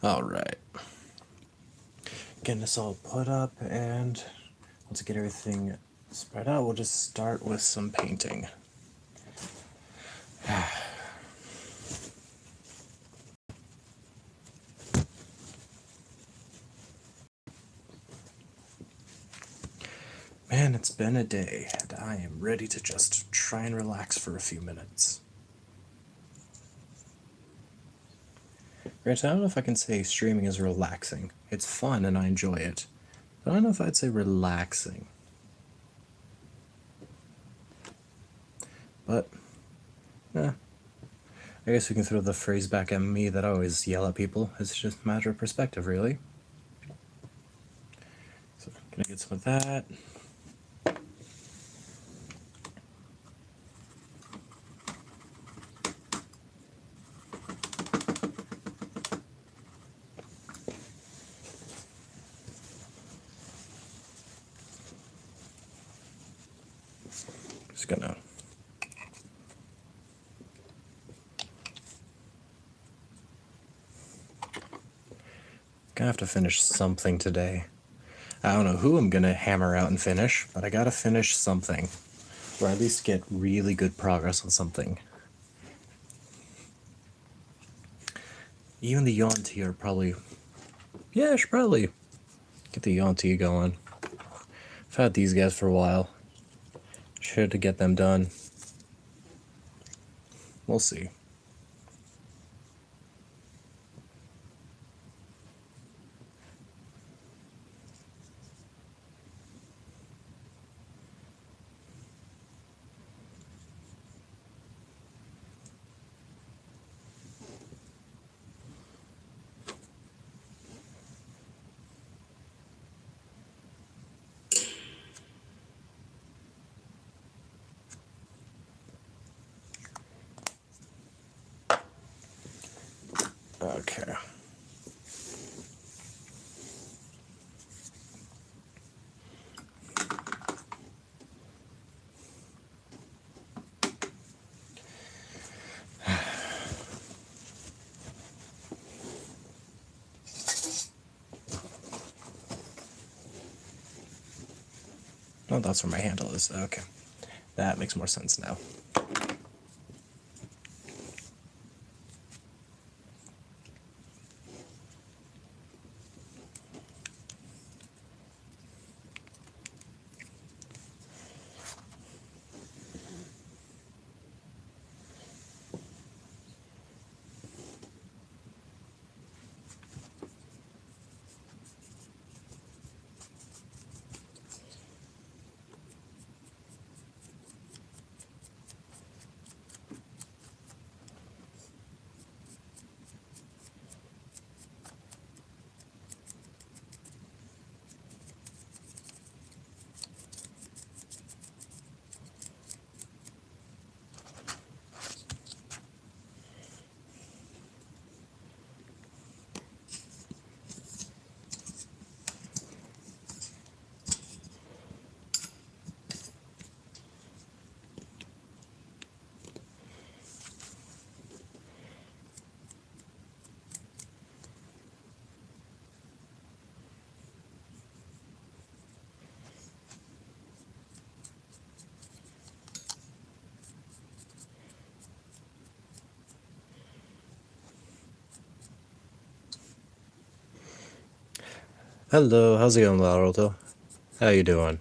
Alright. Getting this all put up, and once I get everything spread out, we'll just start with some painting. Man, it's been a day, and I am ready to just try and relax for a few minutes. Granted, I don't know if I can say streaming is relaxing. It's fun and I enjoy it. But I don't know if I'd say relaxing. But, I guess we can throw the phrase back at me that I always yell at people. It's just a matter of perspective, really. So, gonna get some of that. Just gonna have to finish something today. I don't know who I'm gonna hammer out and finish, but I gotta finish something. Or at least get really good progress on something. Even the Yonti are probably... Yeah, I should probably get the Yonti going. I've had these guys for a while. Should to get them done. We'll see. Okay. Oh, that's where my handle is. Okay. That makes more sense now. Hello, how's it going, Laurelto? How you doing?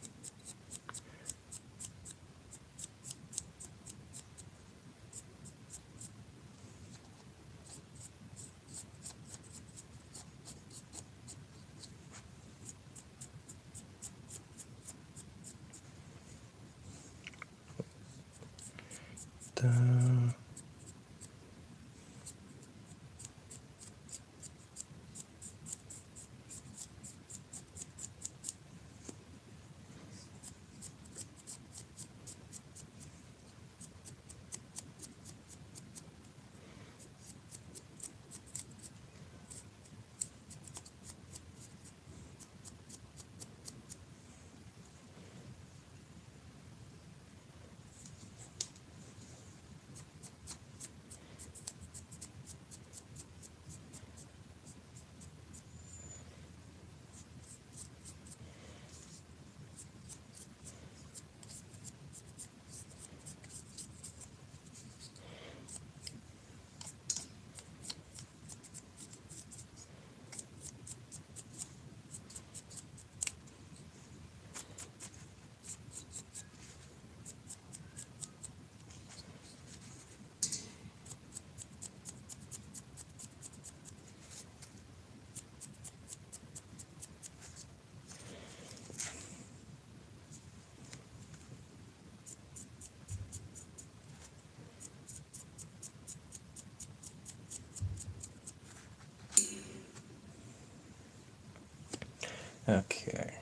Okay.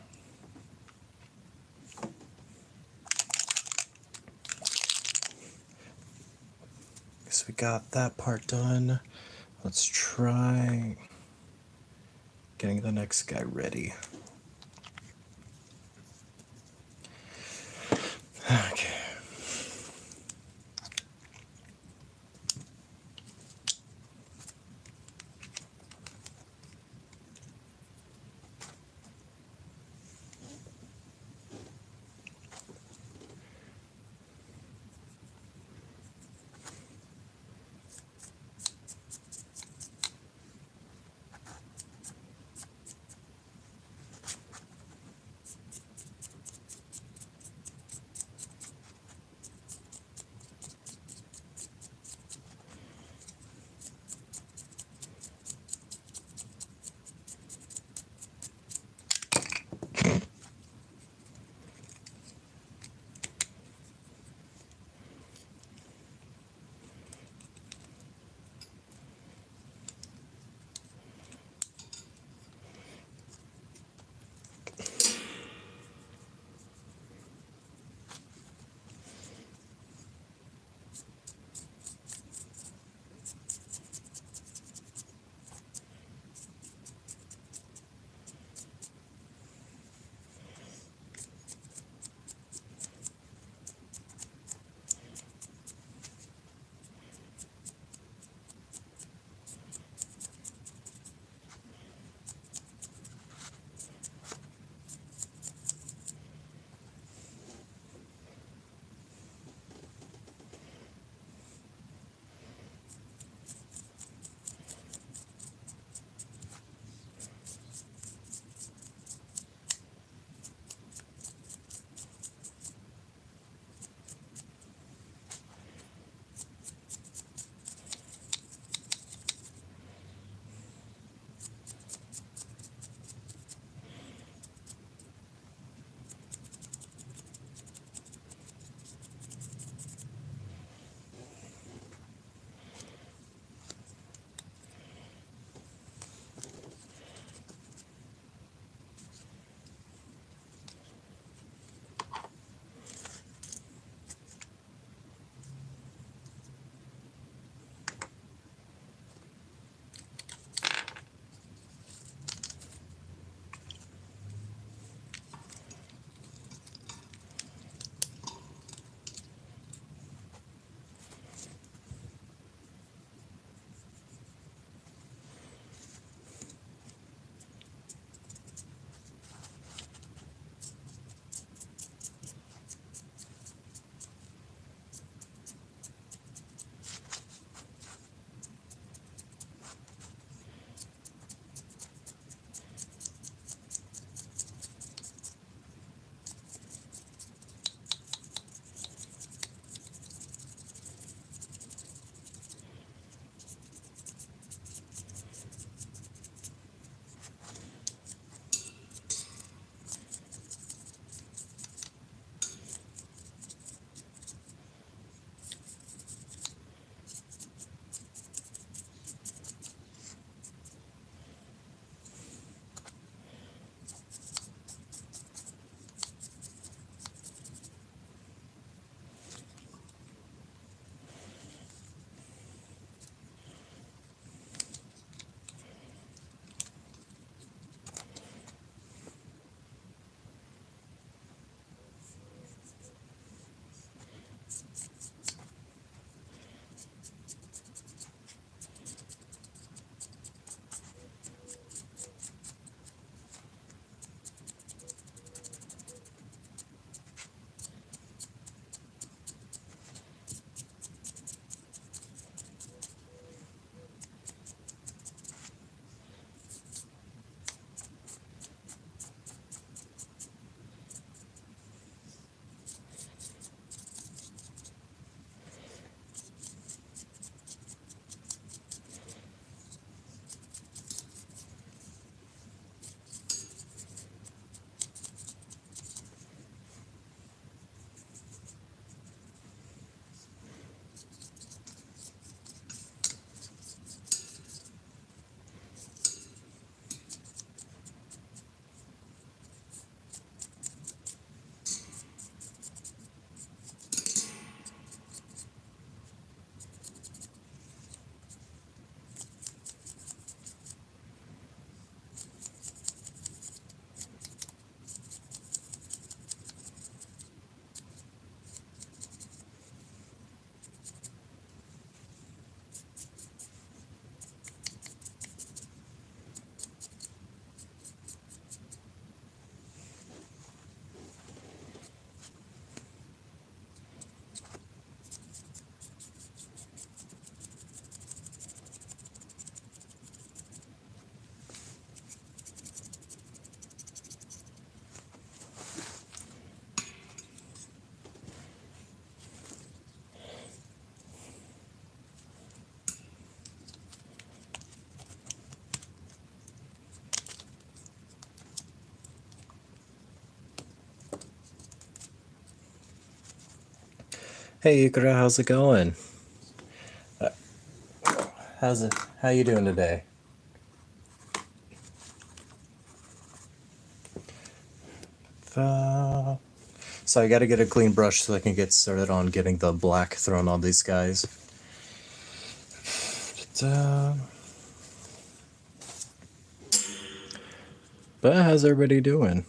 Guess we got that part done. Let's try getting the next guy ready. Okay. Hey Ikra, how's it going? How you doing today? So I gotta get a clean brush so I can get started on getting the black thrown on these guys. But how's everybody doing?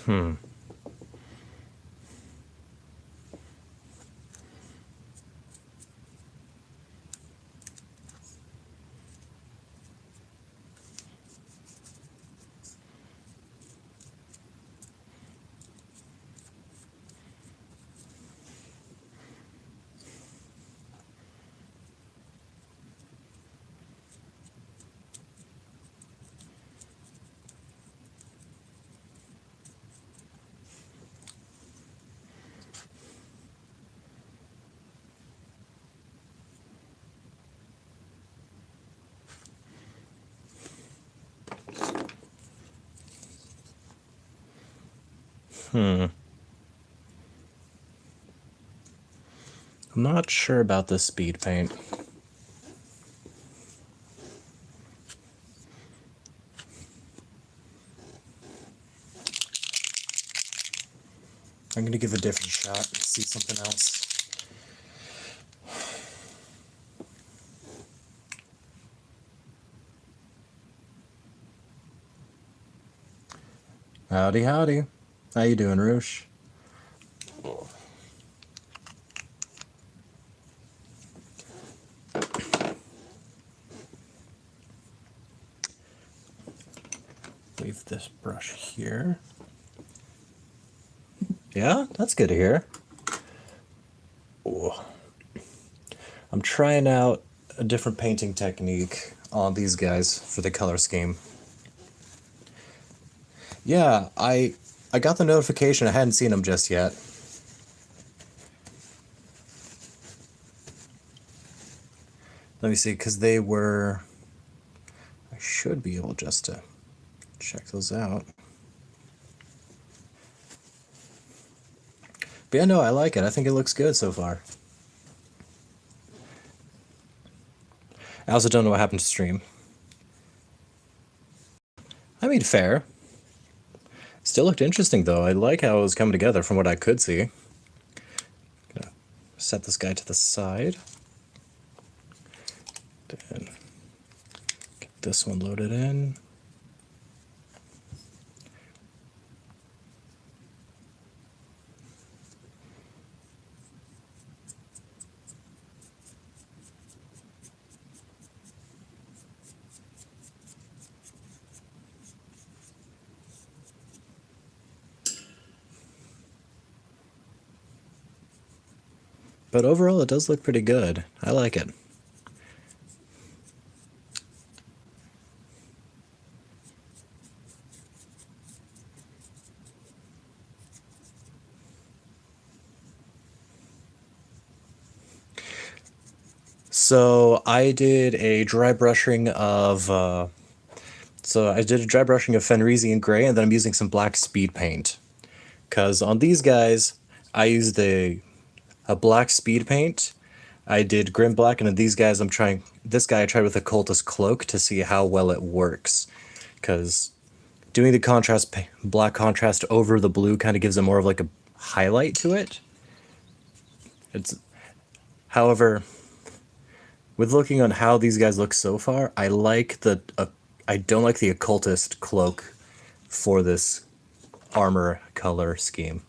Hmm. Hmm. I'm not sure about this speed paint. I'm gonna give a different shot, see something else. Howdy, howdy. How you doing, Roosh? Leave this brush here. Yeah, that's good to hear. Ooh. I'm trying out a different painting technique on these guys for the color scheme. Yeah, I got the notification. I hadn't seen them just yet. Let me see, because they were... I should be able just to check those out. But yeah, no, I like it. I think it looks good so far. I also don't know what happened to stream. I mean, fair. Still looked interesting, though. I like how it was coming together from what I could see. Gonna set this guy to the side. Then get this one loaded in. But overall, it does look pretty good. I like it. So I did a dry brushing of Fenrisian Gray, and then I'm using some black speed paint. Because on these guys, I used a black speed paint. I did Grim Black, and then these guys this guy I tried with a Cultist Cloak to see how well it works. Because doing the black contrast over the blue kind of gives it more of like a highlight to it. However, with looking on how these guys look so far, I don't like the Occultist Cloak for this armor color scheme.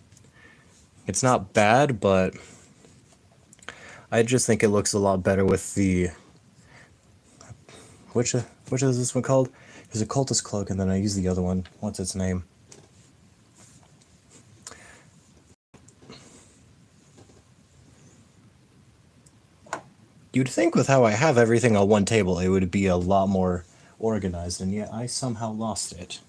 It's not bad, but I just think it looks a lot better with the which is this one called? There's a Cultist Cloak, and then I use the other one. What's its name? You'd think with how I have everything on one table, it would be a lot more organized, and yet I somehow lost it.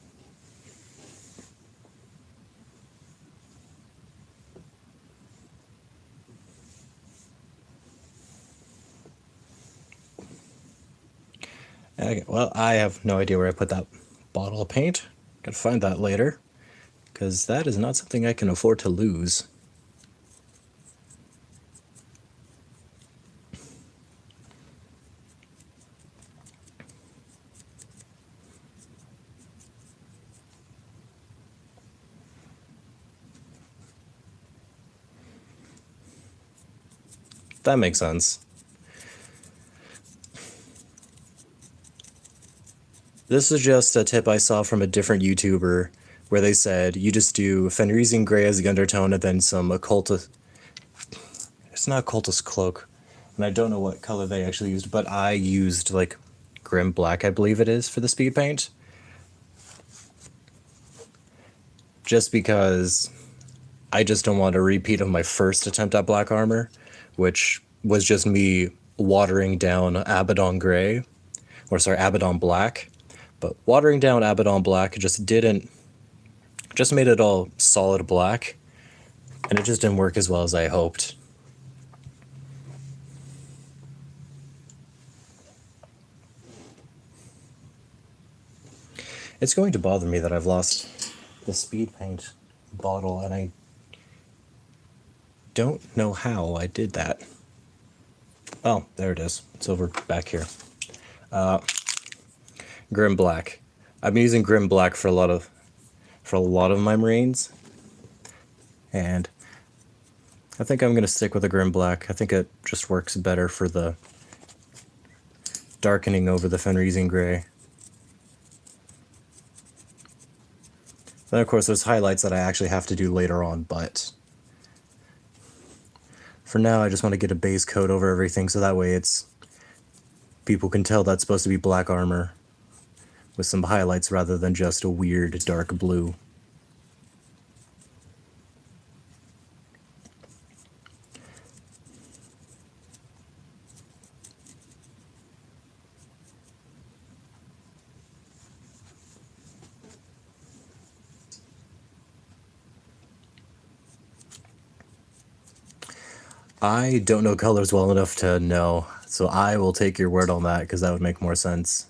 Okay, well, I have no idea where I put that bottle of paint. Gotta find that later, because that is not something I can afford to lose. That makes sense. This is just a tip I saw from a different YouTuber where they said you just do Fenrisian Gray as the undertone and then some occultist. It's not occultist cloak, and I don't know what color they actually used, but I used like Grim Black, I believe it is, for the speed paint. Just because I just don't want a repeat of my first attempt at black armor, which was just me watering down Abaddon Black. But watering down Abaddon Black just made it all solid black, and it just didn't work as well as I hoped. It's going to bother me that I've lost the speed paint bottle, and I don't know how I did that. Oh, there it is. It's over back here. Grim Black. I'm using Grim Black for a lot of my Marines, and I think I'm gonna stick with the Grim Black. I think it just works better for the darkening over the Fenrisian Gray. Then of course there's highlights that I actually have to do later on, but for now I just want to get a base coat over everything so that way people can tell that's supposed to be black armor with some highlights rather than just a weird dark blue. I don't know colors well enough to know, so I will take your word on that because that would make more sense.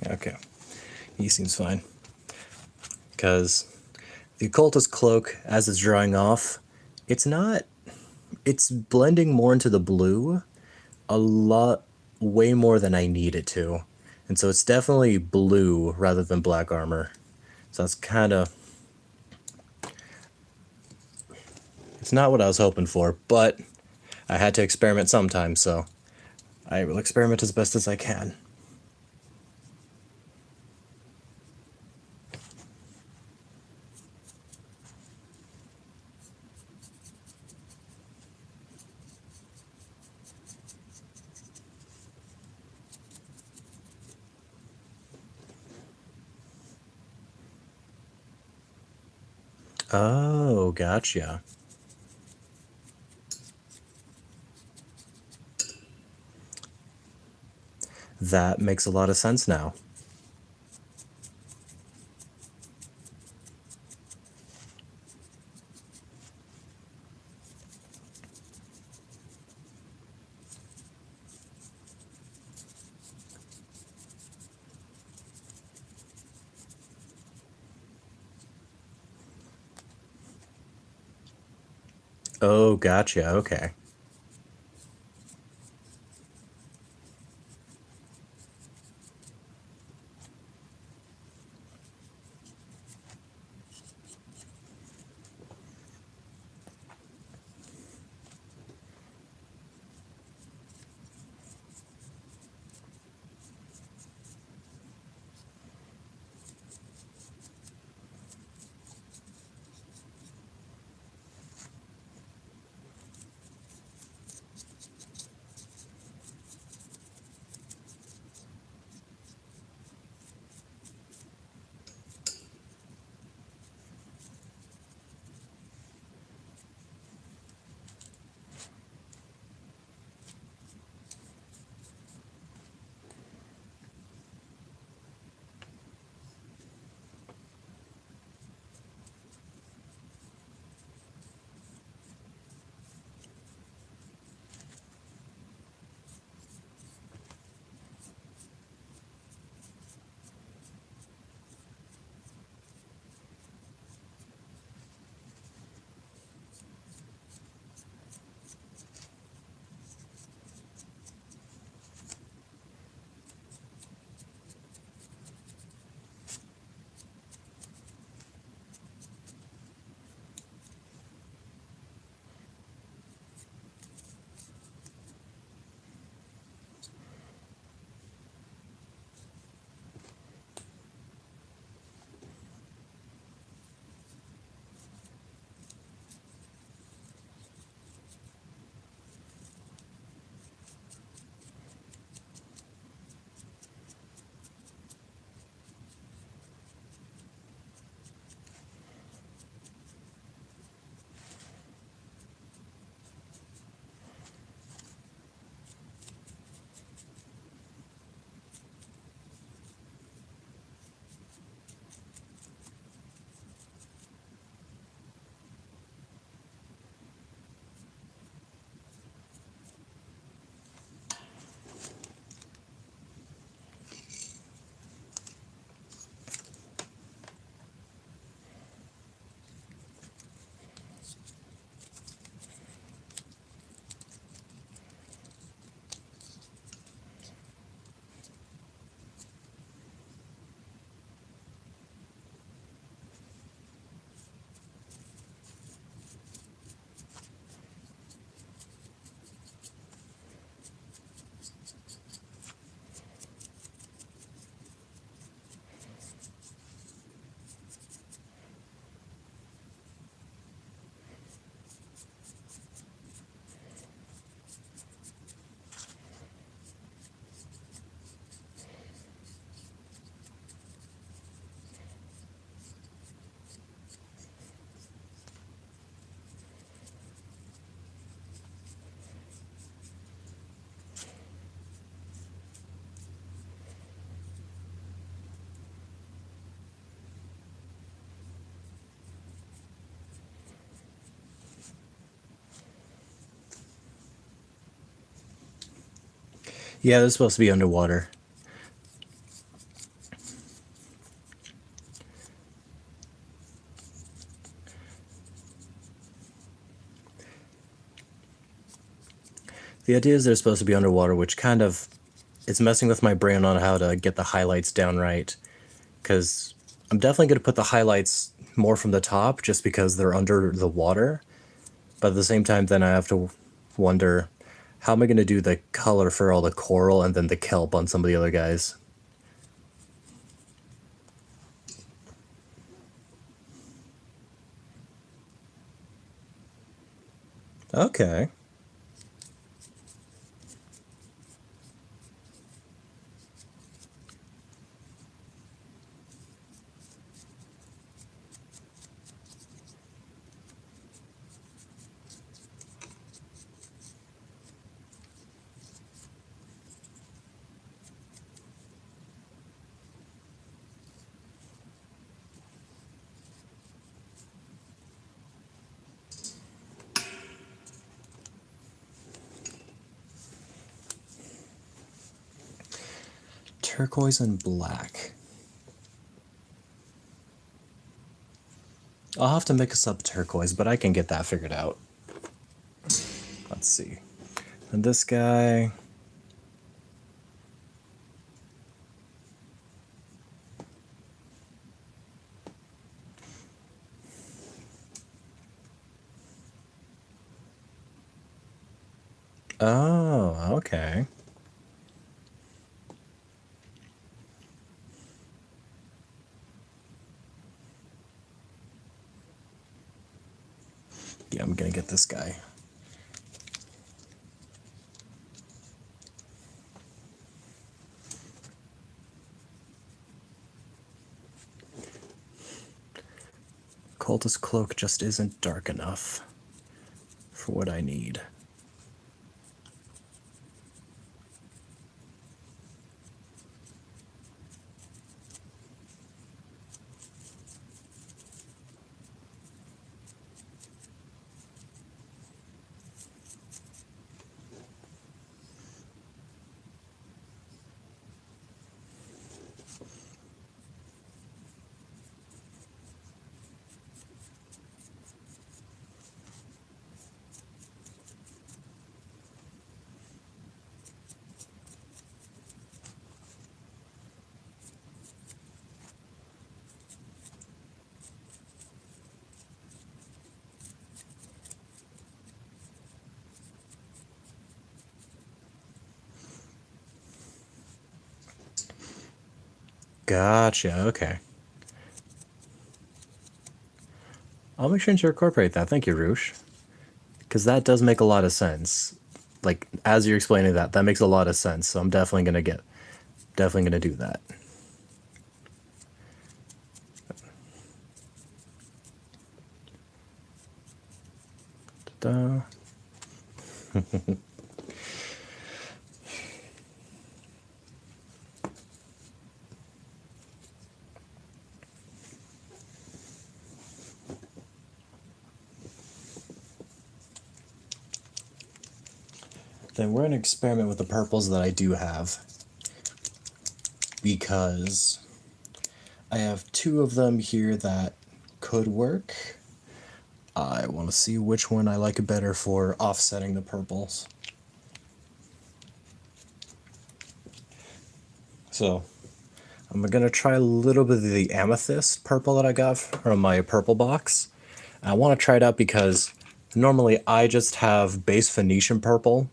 Okay, he seems fine. Because the Occultist Cloak, as it's drying off, it's blending more into the blue way more than I need it to. And so it's definitely blue rather than black armor. So that's it's not what I was hoping for, but I had to experiment sometime, so I will experiment as best as I can. Oh, gotcha. That makes a lot of sense now. Oh, gotcha. Okay. Yeah, they're supposed to be underwater. The idea is they're supposed to be underwater, which kind of it's messing with my brain on how to get the highlights down right. Because I'm definitely going to put the highlights more from the top just because they're under the water. But at the same time, then I have to wonder, how am I going to do the color for all the coral and then the kelp on some of the other guys? Okay. turquoise and black. I'll have to mix up turquoise, but I can get that figured out. Let's see. And this guy... Oh, okay. Yeah, I'm gonna get this guy. Cultist Cloak just isn't dark enough for what I need. Gotcha, okay. I'll make sure to incorporate that. Thank you, Roosh. Because that does make a lot of sense. Like, as you're explaining that, that makes a lot of sense. So I'm definitely gonna do that. Ta-da. Then we're gonna experiment with the purples that I do have, because I have two of them here that could work. I want to see which one I like better for offsetting the purples. So I'm gonna try a little bit of the amethyst purple that I got from my purple box. I want to try it out because normally I just have base Phoenician purple,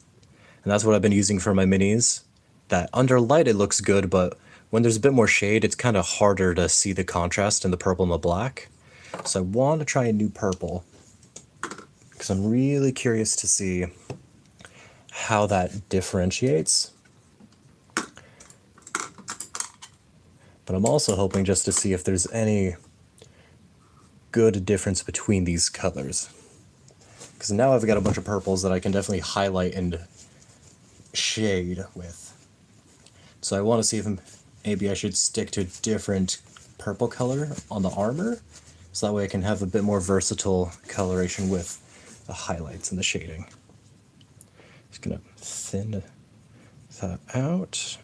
and that's what I've been using for my minis. That under light it looks good, but when there's a bit more shade, it's kind of harder to see the contrast in the purple and the black. So I want to try a new purple, because I'm really curious to see how that differentiates. But I'm also hoping just to see if there's any good difference between these colors. Because now I've got a bunch of purples that I can definitely highlight and shade with. So I want to see if maybe I should stick to a different purple color on the armor, so that way I can have a bit more versatile coloration with the highlights and the shading. Just gonna thin that out.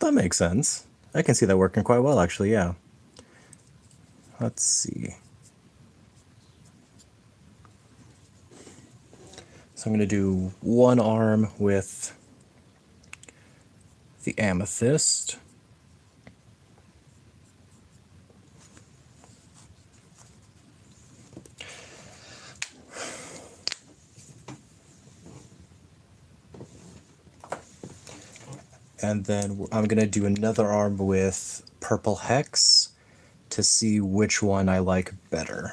That makes sense. I can see that working quite well, actually, yeah. Let's see. So I'm going to do one arm with the amethyst. And then I'm going to do another arm with purple hex to see which one I like better.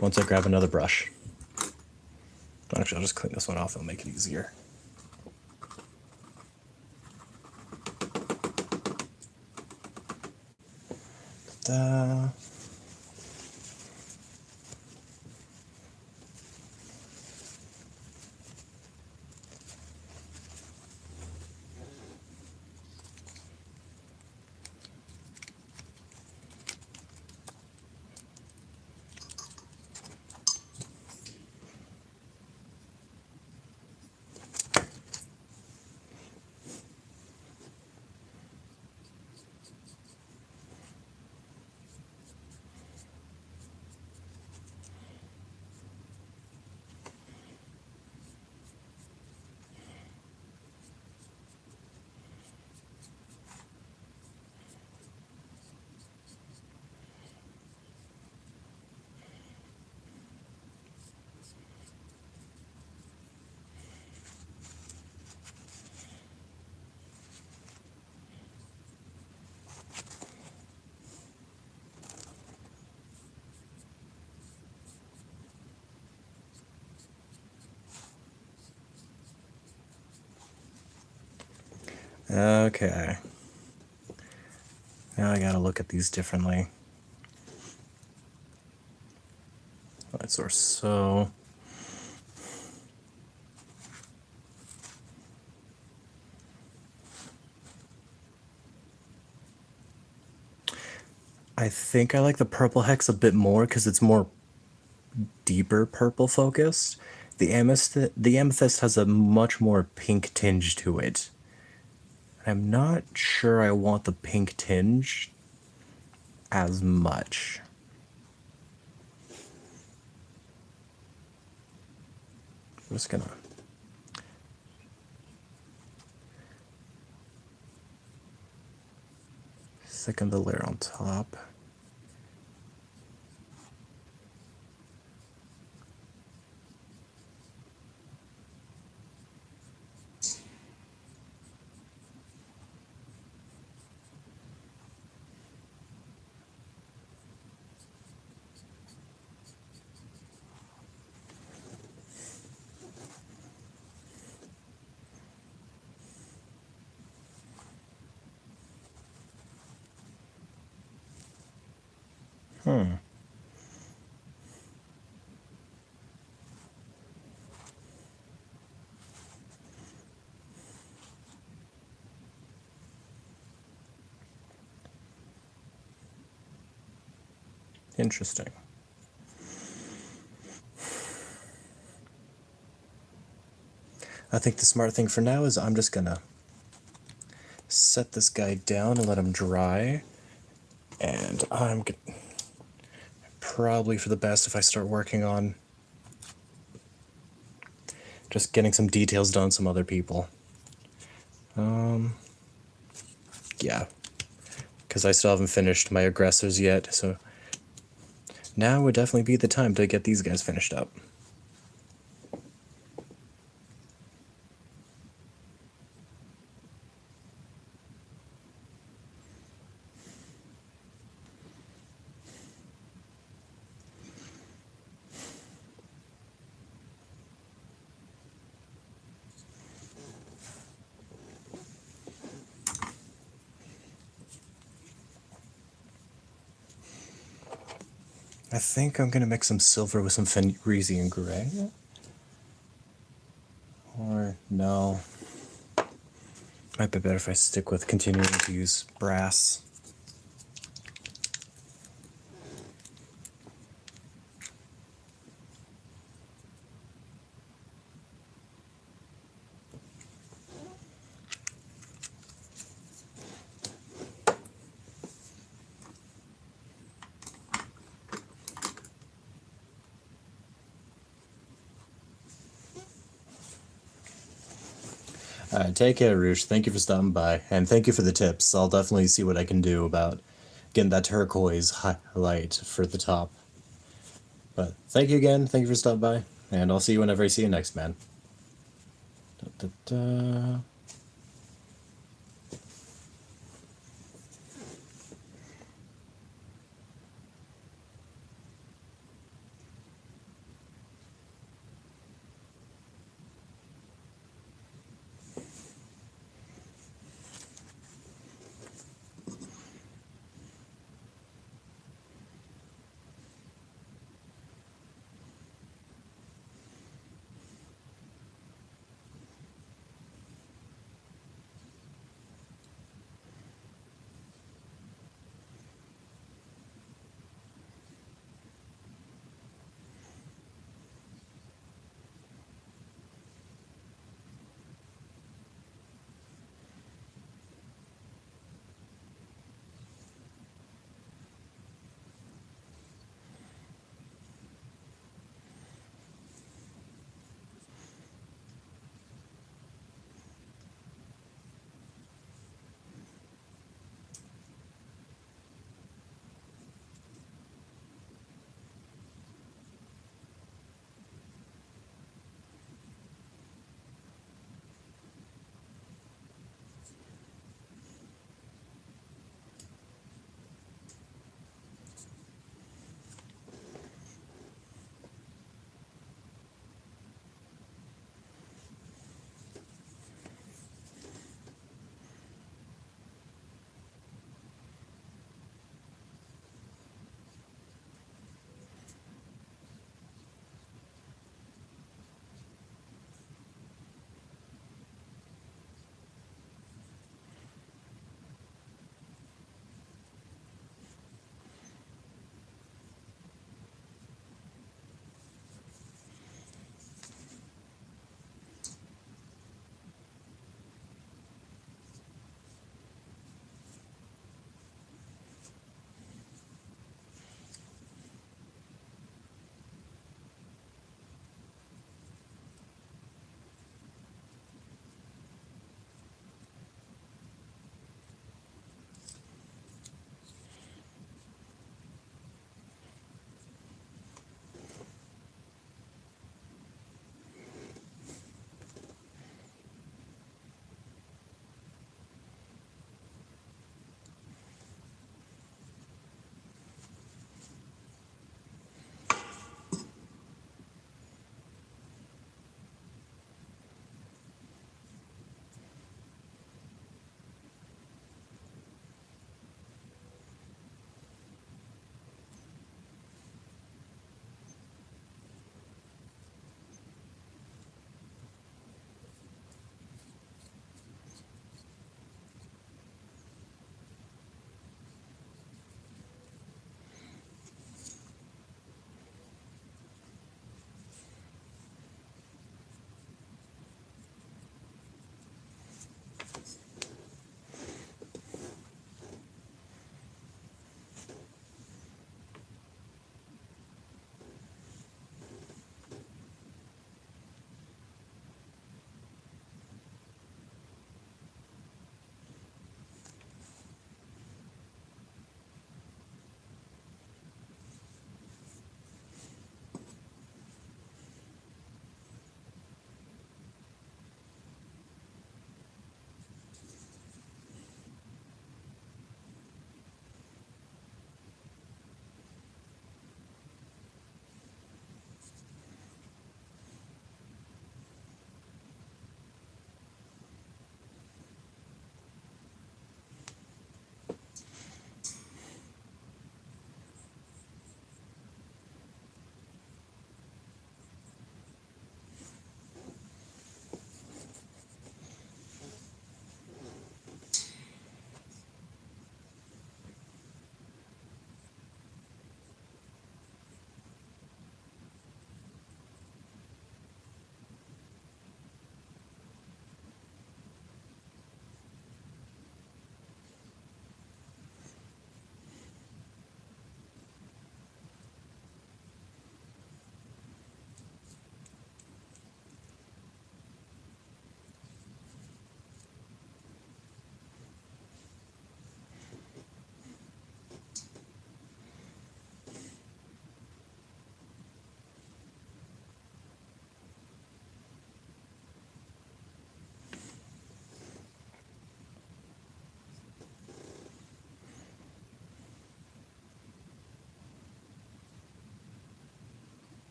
Once I grab another brush. Actually, I'll just clean this one off, it'll make it easier. Da. Okay. Now I gotta look at these differently. Alright, so I think I like the purple hex a bit more because it's more deeper purple focused. The amethyst has a much more pink tinge to it. I'm not sure I want the pink tinge as much. I'm just gonna thicken the layer on top. Interesting. I think the smart thing for now is I'm just gonna set this guy down and let him dry. And I'm probably for the best if I start working on just getting some details done on some other people. Yeah, because I still haven't finished my aggressors yet, so now would definitely be the time to get these guys finished up. I think I'm gonna mix some silver with some Fenrisian gray. Or no. Might be better if I stick with continuing to use brass. Alright, take care, Roosh. Thank you for stopping by, and thank you for the tips. I'll definitely see what I can do about getting that turquoise highlight for the top. But thank you again. Thank you for stopping by. And I'll see you whenever I see you next, man. Da, da, da.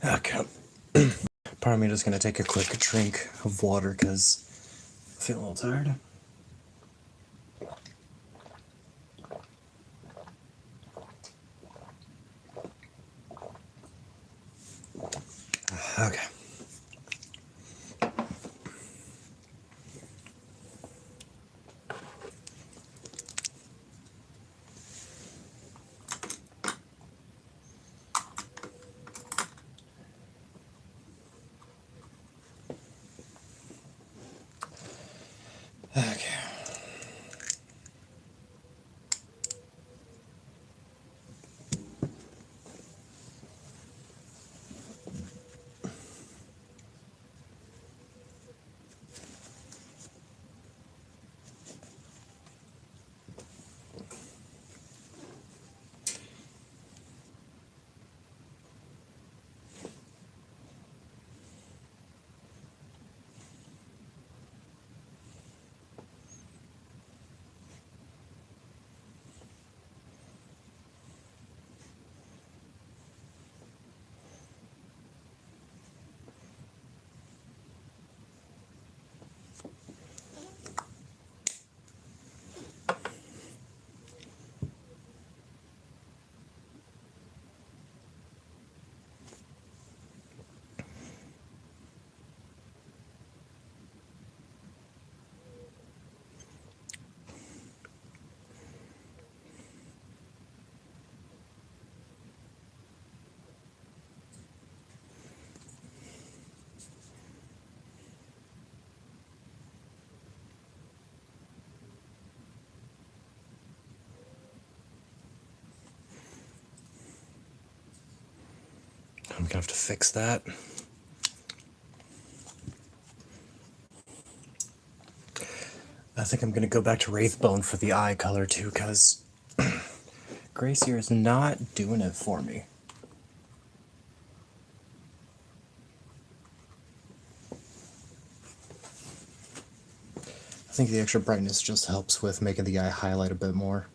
Okay. Part of me just gonna take a quick drink of water because I feel a little tired. Okay. Okay. I'm gonna have to fix that. I think I'm gonna go back to Wraithbone for the eye color too, because Gracier is not doing it for me. I think the extra brightness just helps with making the eye highlight a bit more.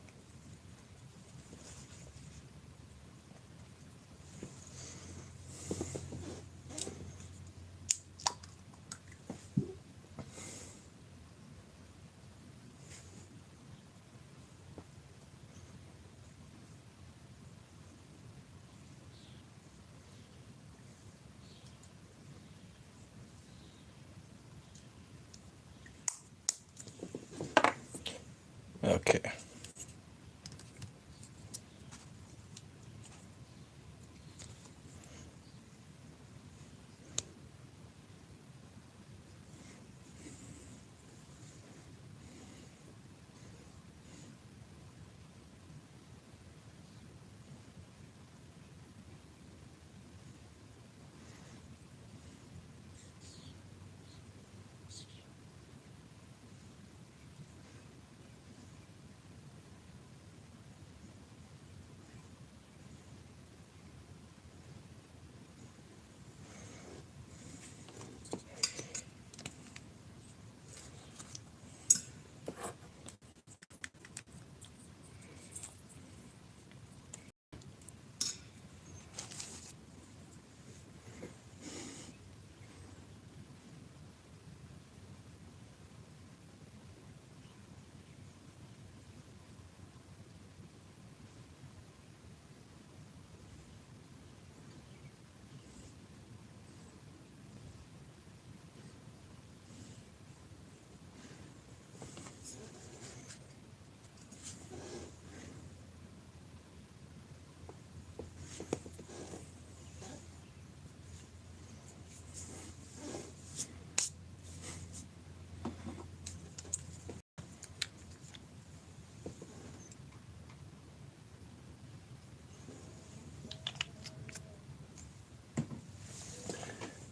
Okay.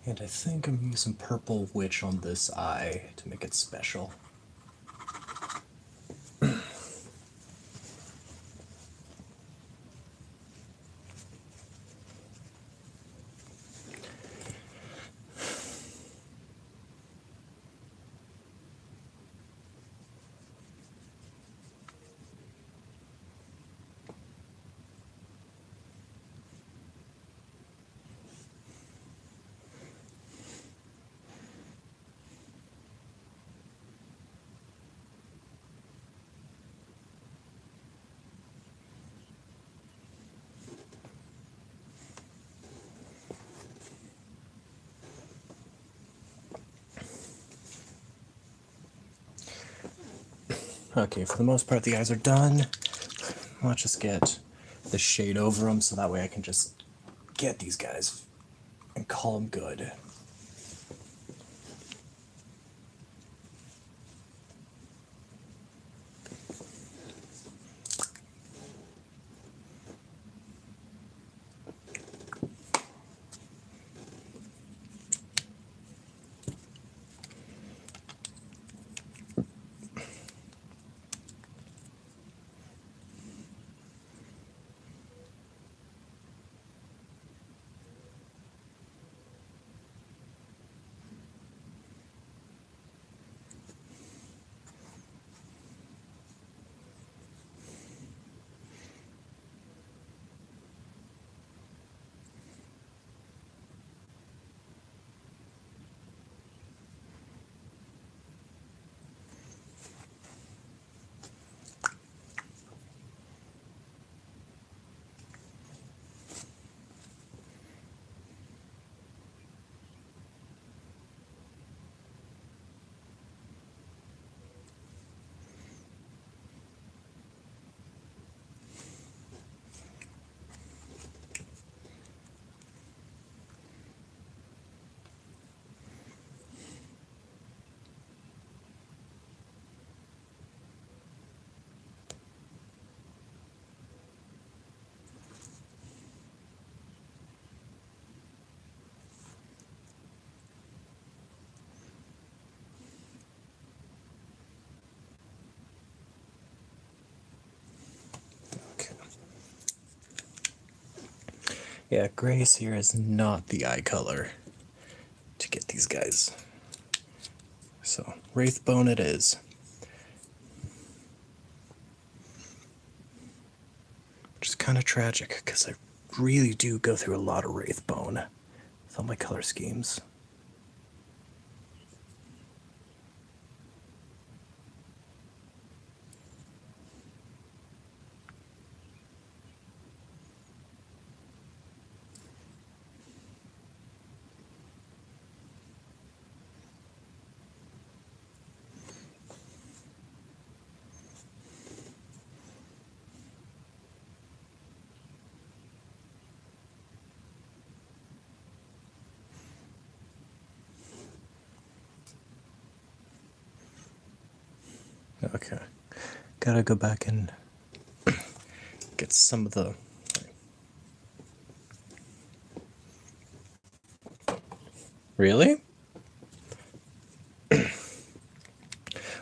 And I think I'm using Purple Witch on this eye to make it special. Okay, for the most part, the eyes are done. Let's just get the shade over them so that way I can just get these guys and call them good. Okay. Yeah, Grace here is not the eye color to get these guys. So, Wraithbone it is. Which is kind of tragic, because I really do go through a lot of Wraithbone with all my color schemes. Okay. Gotta go back and get some of the... Really?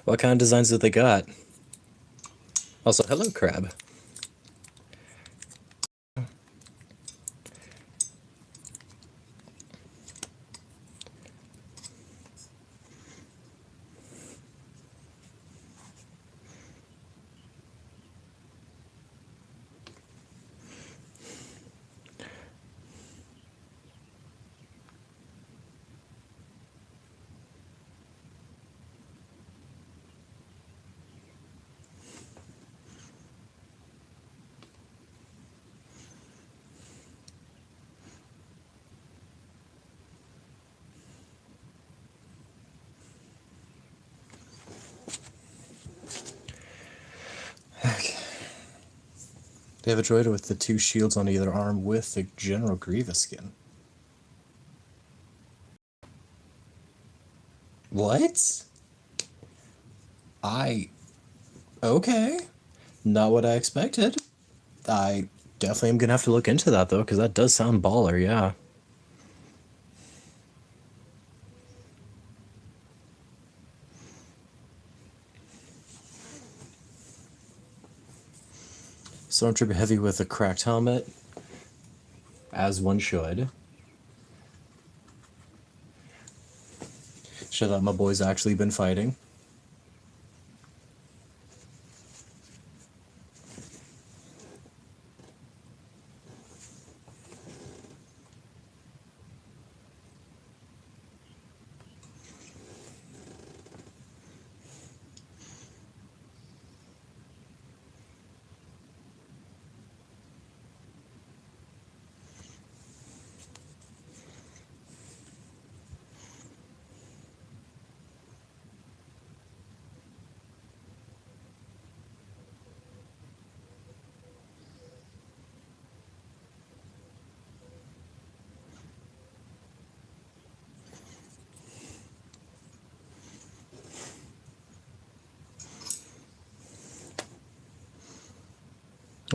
What kind of designs did they got? Also, hello, Crab. Okay. They have a droid with the 2 shields on either arm with the General Grievous skin. What? Okay. Not what I expected. I definitely am gonna have to look into that, though, because that does sound baller, yeah. Stormtrooper Heavy with a cracked helmet, as one should. Show that my boy's actually been fighting.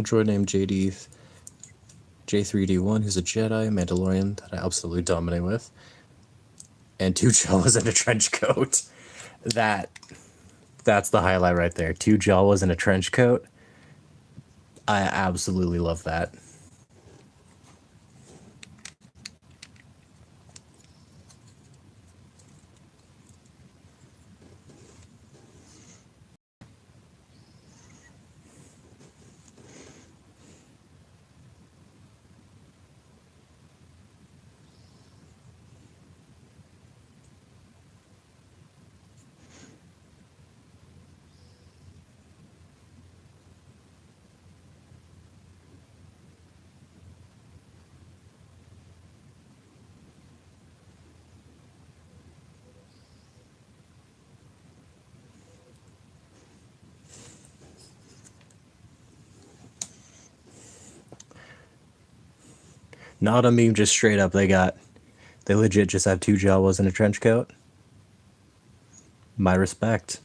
droid named J3D1, who's a Jedi, Mandalorian that I absolutely dominate with. And 2 Jawas in a trench coat. That's the highlight right there. 2 Jawas in a trench coat. I absolutely love that. Not a meme, just straight up. They legit just have 2 Jawas in a trench coat. My respect.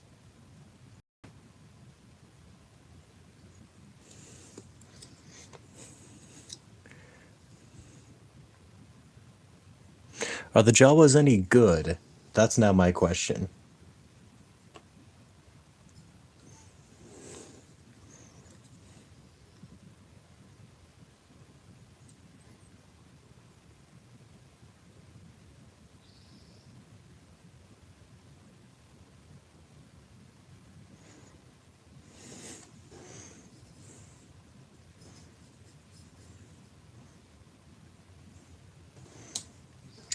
Are the Jawas any good? That's now my question.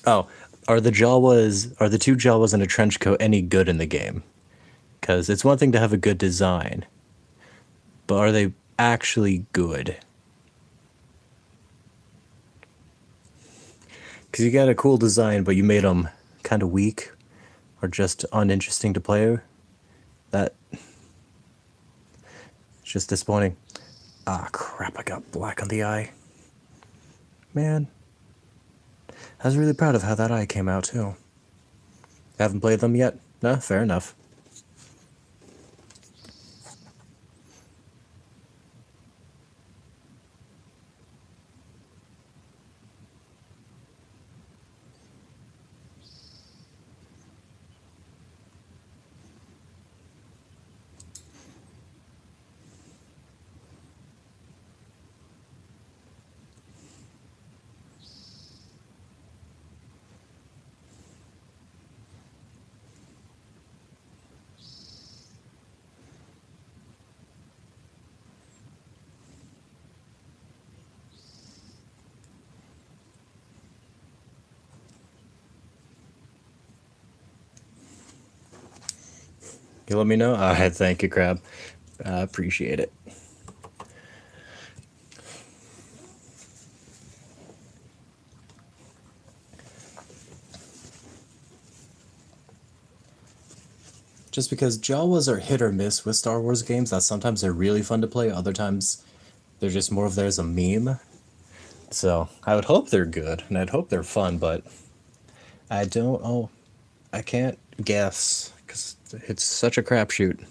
Oh, are the 2 Jawas in a trench coat any good in the game? Because it's one thing to have a good design, but are they actually good? Because you got a cool design, but you made them kind of weak or just uninteresting to play. That's just disappointing. Ah, crap, I got black on the eye. Man. I was really proud of how that eye came out, too. Haven't played them yet? No, fair enough. You let me know? Thank you, Crab. I appreciate it. Just because Jawas are hit or miss with Star Wars games, that sometimes they're really fun to play, other times they're just more of there as a meme. So I would hope they're good, and I'd hope they're fun, but I don't. Oh, I can't guess because it's such a crapshoot.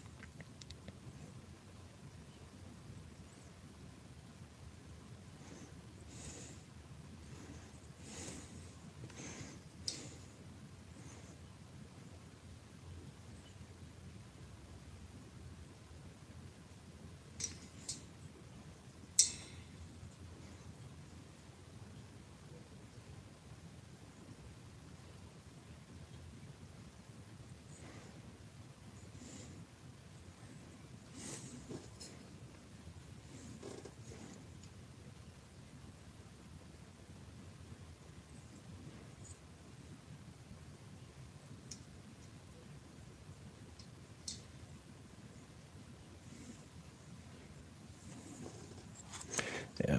Yeah.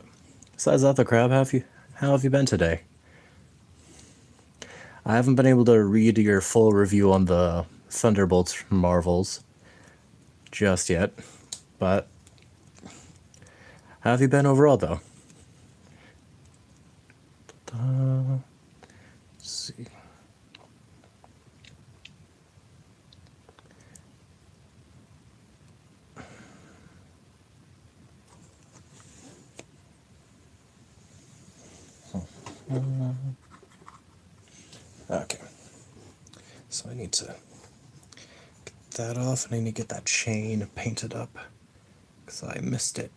Besides that, the Crab, how have you been today? I haven't been able to read your full review on the Thunderbolts Marvels just yet, but how have you been overall, though? Let's see. Okay. So I need to get that off, and I need to get that chain painted up, because I missed it.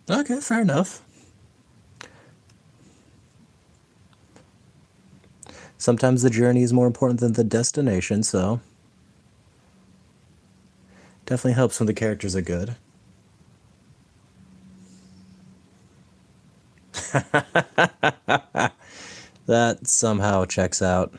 Okay, fair enough. Sometimes the journey is more important than the destination, so definitely helps when the characters are good. That somehow checks out.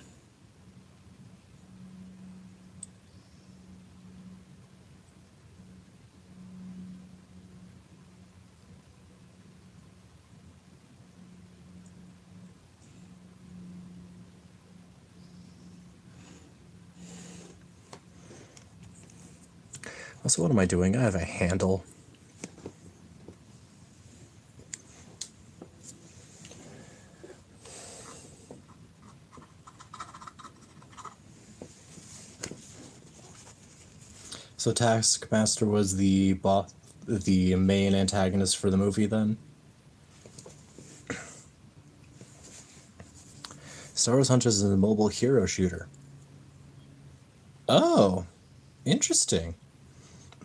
Also, what am I doing? I have a handle. So Taskmaster was the main antagonist for the movie then? Star Wars Hunters is a mobile hero shooter. Oh, interesting.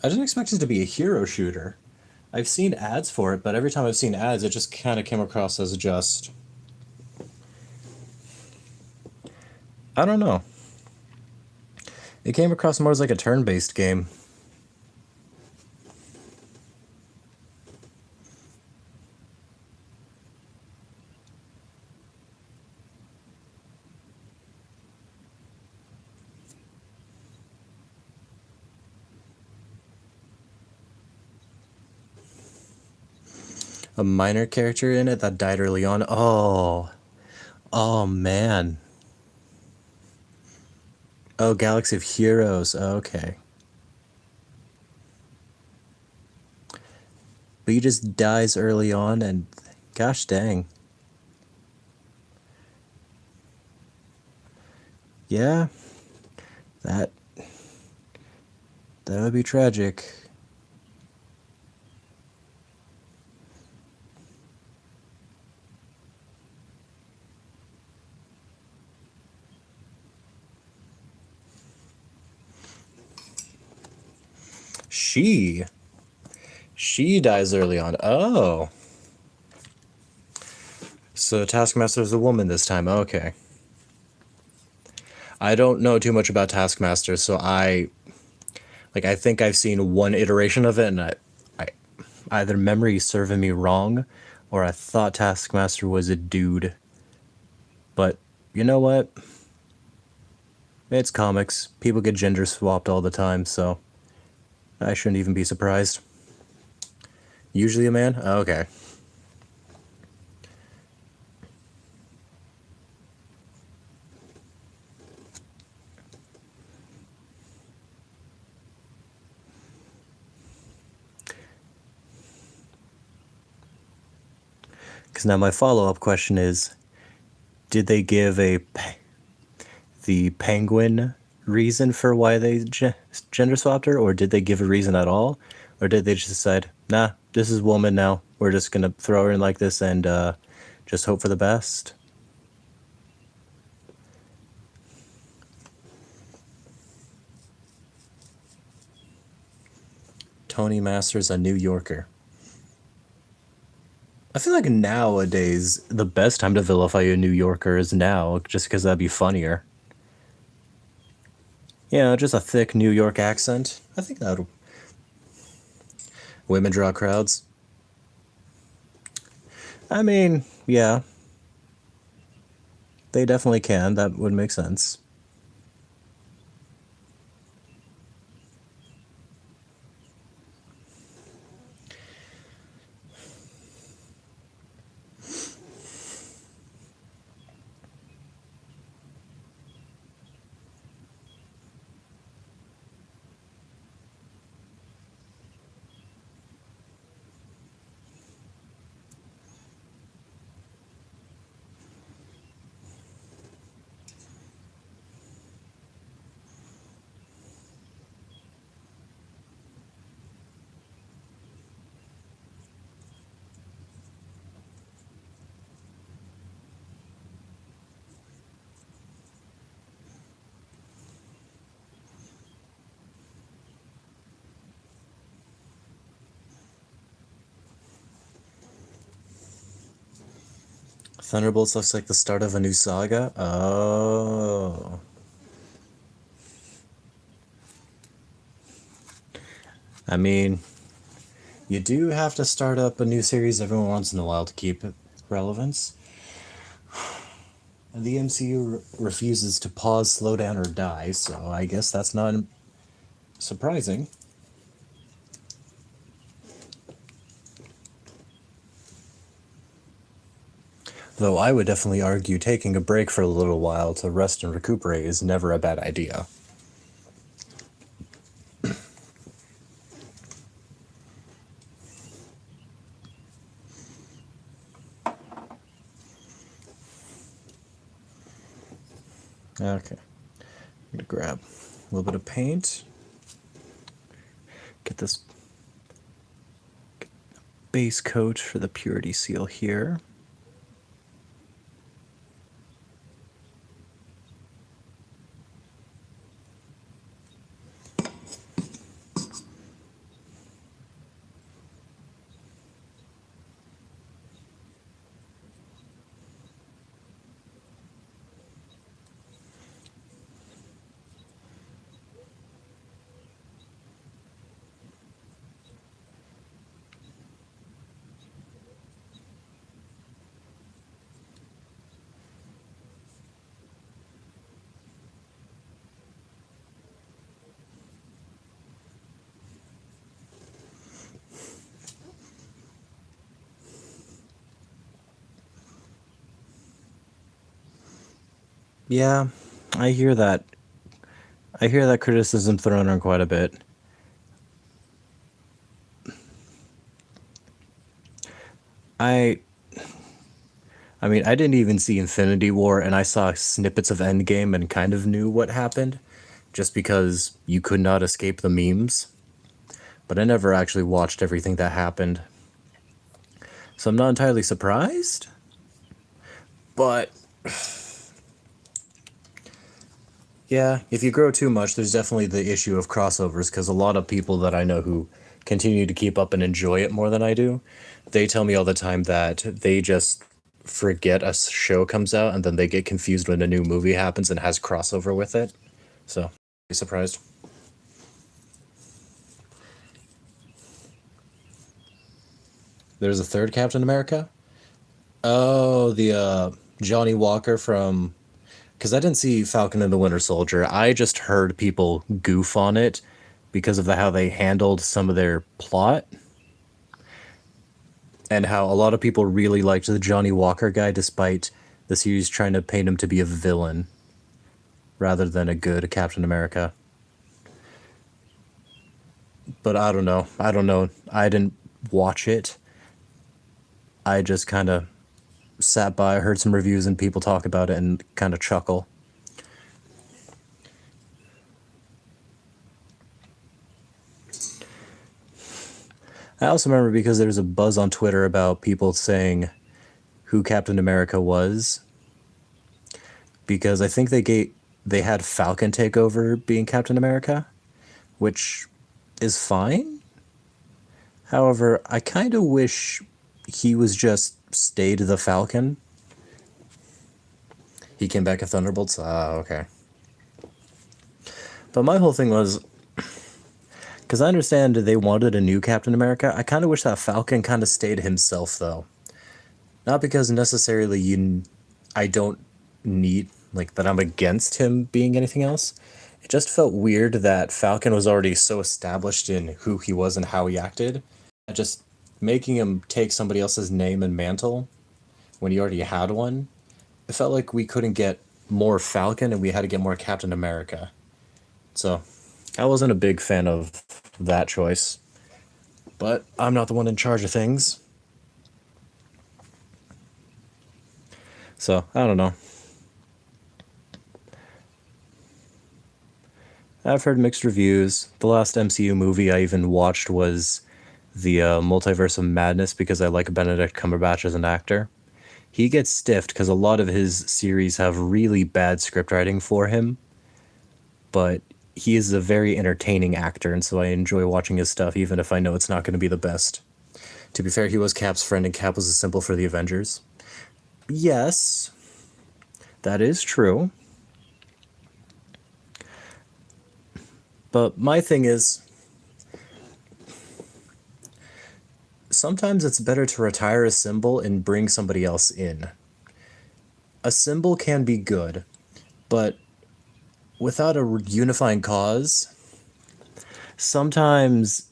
I didn't expect it to be a hero shooter. I've seen ads for it, but every time I've seen ads, it just kind of came across as just... I don't know. It came across more as like a turn-based game. A minor character in it that died early on. Oh. Oh, man. Oh, Galaxy of Heroes. Okay. But he just dies early on, and gosh dang. Yeah. That would be tragic. She dies early on. Oh. So Taskmaster is a woman this time. Okay. I don't know too much about Taskmaster, so I think I've seen one iteration of it, and I either memory serving me wrong, or I thought Taskmaster was a dude. But you know what? It's comics. People get gender swapped all the time, so I shouldn't even be surprised. Usually a man? Oh, okay. Because now my follow-up question is, did they give the penguin reason for why they gender swapped her, or did they give a reason at all? Or did they just decide, nah, this is woman now, we're just gonna throw her in like this and just hope for the best? Tony Masters, a New Yorker. I feel like nowadays the best time to vilify a New Yorker is now, just because that'd be funnier. Yeah, just a thick New York accent. I think that would... Women draw crowds. I mean, yeah. They definitely can. That would make sense. Thunderbolts looks like the start of a new saga? Oh. I mean, you do have to start up a new series every once in a while to keep it relevance. And the MCU refuses to pause, slow down, or die, so I guess that's not surprising. Though I would definitely argue taking a break for a little while to rest and recuperate is never a bad idea. Okay. I'm gonna grab a little bit of paint. Get this base coat for the purity seal here. Yeah, I hear that. I hear that criticism thrown around quite a bit. I mean, I didn't even see Infinity War, and I saw snippets of Endgame and kind of knew what happened, just because you could not escape the memes. But I never actually watched everything that happened. So I'm not entirely surprised. But yeah, if you grow too much, there's definitely the issue of crossovers, because a lot of people that I know who continue to keep up and enjoy it more than I do, they tell me all the time that they just forget a show comes out and then they get confused when a new movie happens and has crossover with it. So, be surprised. There's a third Captain America? Oh, the Johnny Walker from... Because I didn't see Falcon and the Winter Soldier. I just heard people goof on it because of how they handled some of their plot. And how a lot of people really liked the Johnny Walker guy despite the series trying to paint him to be a villain rather than a good Captain America. But I don't know. I didn't watch it. I just kind of sat by, heard some reviews and people talk about it and kind of chuckle. I also remember because there was a buzz on Twitter about people saying who Captain America was, because I think they had Falcon take over being Captain America, which is fine. However, I kind of wish he was just stayed the Falcon. He came back at Thunderbolts? Ah, okay. But my whole thing was, because I understand they wanted a new Captain America, I kind of wish that Falcon kind of stayed himself, though. Not because necessarily I don't need, like, that I'm against him being anything else. It just felt weird that Falcon was already so established in who he was and how he acted. Just making him take somebody else's name and mantle when he already had one, it felt like we couldn't get more Falcon and we had to get more Captain America. So, I wasn't a big fan of that choice. But I'm not the one in charge of things. So, I don't know. I've heard mixed reviews. The last MCU movie I even watched was the Multiverse of Madness because I like Benedict Cumberbatch as an actor. He gets stiffed because a lot of his series have really bad script writing for him, but he is a very entertaining actor, and so I enjoy watching his stuff even if I know it's not going to be the best. To be fair, he was Cap's friend, and Cap was a symbol for the Avengers. Yes, that is true. But my thing is, sometimes it's better to retire a symbol and bring somebody else in. A symbol can be good, but without a unifying cause, sometimes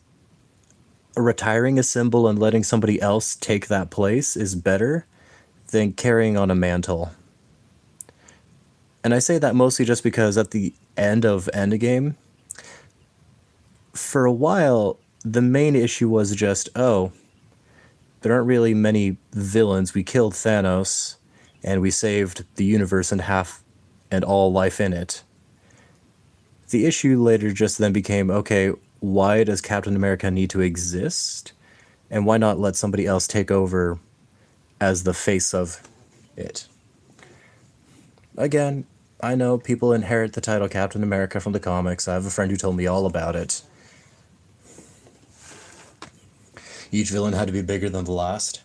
retiring a symbol and letting somebody else take that place is better than carrying on a mantle. And I say that mostly just because at the end of Endgame, for a while, the main issue was just, oh, there aren't really many villains. We killed Thanos, and we saved the universe and half and all life in it. The issue later just then became, okay, why does Captain America need to exist? And why not let somebody else take over as the face of it? Again, I know people inherit the title Captain America from the comics. I have a friend who told me all about it. Each villain had to be bigger than the last.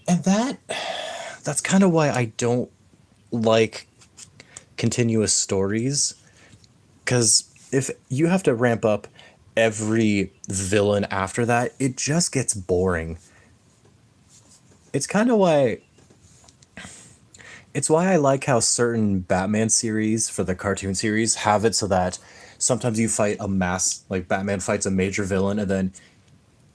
And that's kind of why I don't like continuous stories. Because if you have to ramp up every villain after that, it just gets boring. It's kind of why... It's why I like how certain Batman series for the cartoon series have it so that sometimes you fight a mass, like Batman fights a major villain and then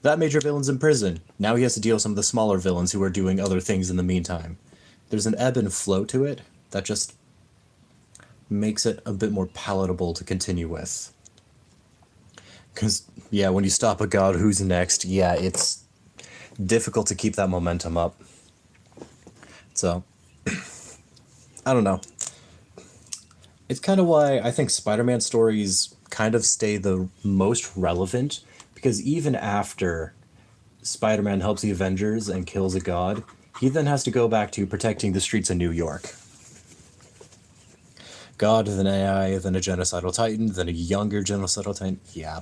that major villain's in prison. Now he has to deal with some of the smaller villains who are doing other things in the meantime. There's an ebb and flow to it that just makes it a bit more palatable to continue with. Because, yeah, when you stop a god, who's next? Yeah, it's difficult to keep that momentum up. So, I don't know. It's kind of why I think Spider-Man stories kind of stay the most relevant, because even after Spider-Man helps the Avengers and kills a god, he then has to go back to protecting the streets of New York. God, then AI, then a genocidal titan, then a younger genocidal titan. Yeah.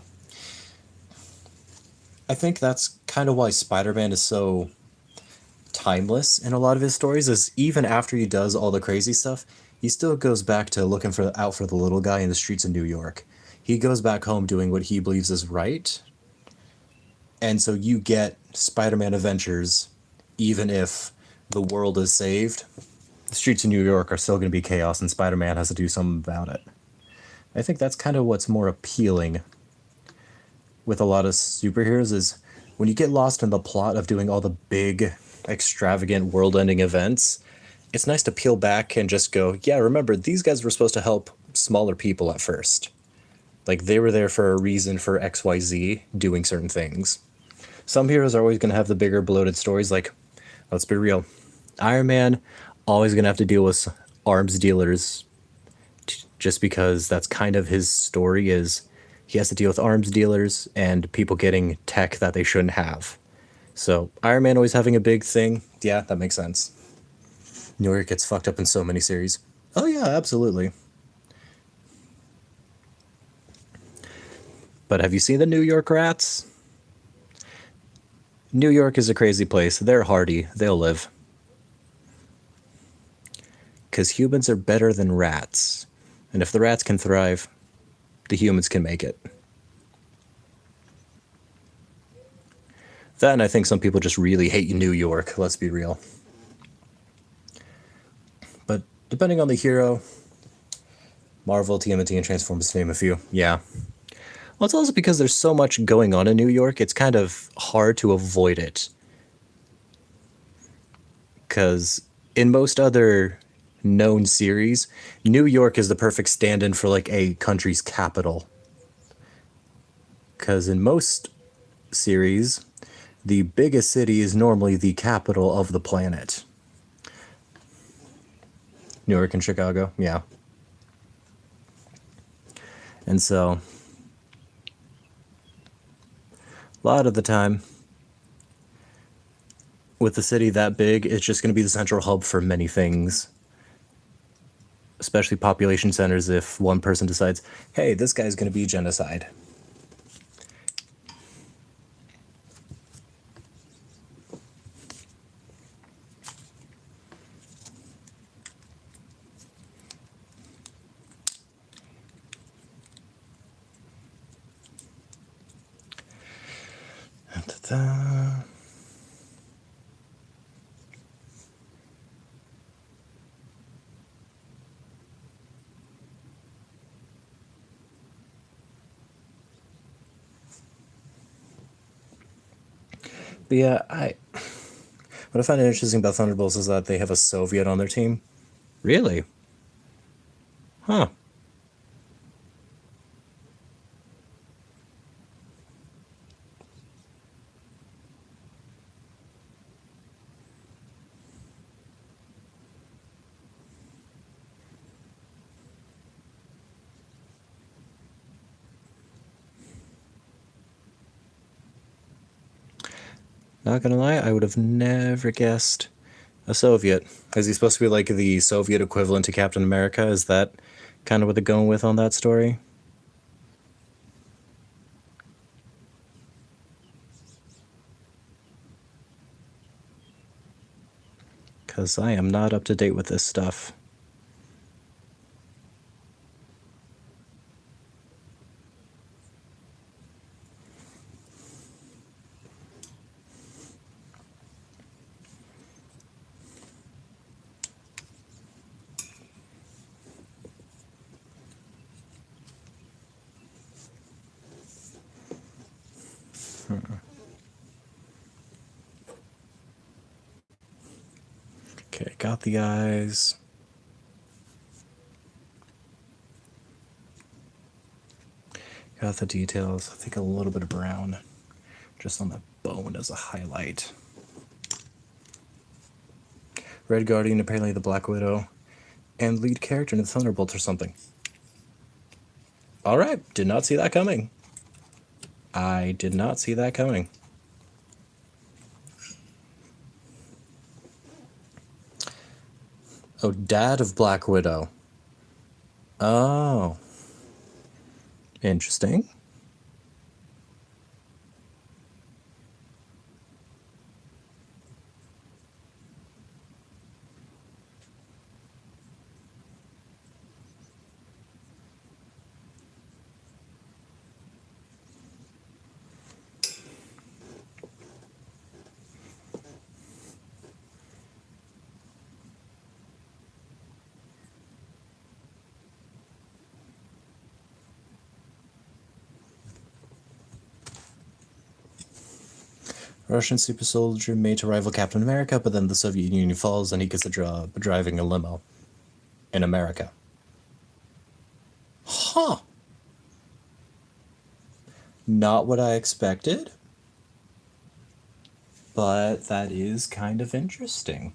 I think that's kind of why Spider-Man is so timeless in a lot of his stories, is even after he does all the crazy stuff, he still goes back to looking out for the little guy in the streets of New York. He goes back home doing what he believes is right. And so you get Spider-Man adventures, even if the world is saved, the streets of New York are still going to be chaos and Spider-Man has to do something about it. I think that's kind of what's more appealing with a lot of superheroes, is when you get lost in the plot of doing all the big, extravagant, world-ending events, it's nice to peel back and just go, yeah, remember, these guys were supposed to help smaller people at first. Like, they were there for a reason for XYZ doing certain things. Some heroes are always going to have the bigger, bloated stories, like, let's be real, Iron Man always going to have to deal with arms dealers, just because that's kind of his story, is he has to deal with arms dealers and people getting tech that they shouldn't have. So Iron Man always having a big thing, yeah, that makes sense. New York gets fucked up in so many series. Oh yeah, absolutely. But have you seen the New York Rats? New York is a crazy place. They're hardy. They'll live. Because humans are better than rats. And if the rats can thrive, the humans can make it. That, and I think some people just really hate New York, let's be real. But depending on the hero, Marvel, TMNT, and Transformers, to name a few, yeah. Well, it's also because there's so much going on in New York, it's kind of hard to avoid it. Because in most other known series, New York is the perfect stand-in for like a country's capital. Because in most series, the biggest city is normally the capital of the planet. New York and Chicago, yeah. And so, a lot of the time, with the city that big, it's just going to be the central hub for many things. Especially population centers, if one person decides, hey, this guy's going to be genocide. the... But yeah, what I find interesting about Thunderbolts is that they have a Soviet on their team. Really? Huh. Not gonna lie, I would have never guessed a Soviet. Is he supposed to be like the Soviet equivalent to Captain America? Is that kind of what they're going with on that story? Because I am not up to date with this stuff. Okay, got the eyes. Got the details. I think a little bit of brown just on the bone as a highlight. Red Guardian, apparently the Black Widow, and lead character in the Thunderbolts or something. Alright, did not see that coming. I did not see that coming. Oh, dad of Black Widow. Oh. Interesting. Russian super soldier made to rival Captain America, but then the Soviet Union falls and he gets a job driving a limo in America. Huh. Not what I expected, but that is kind of interesting.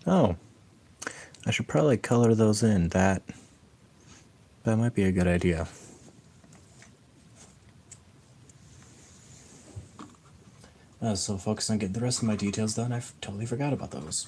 Oh, I should probably color those in. That That might be a good idea. So focused on getting the rest of my details done, I totally forgot about those.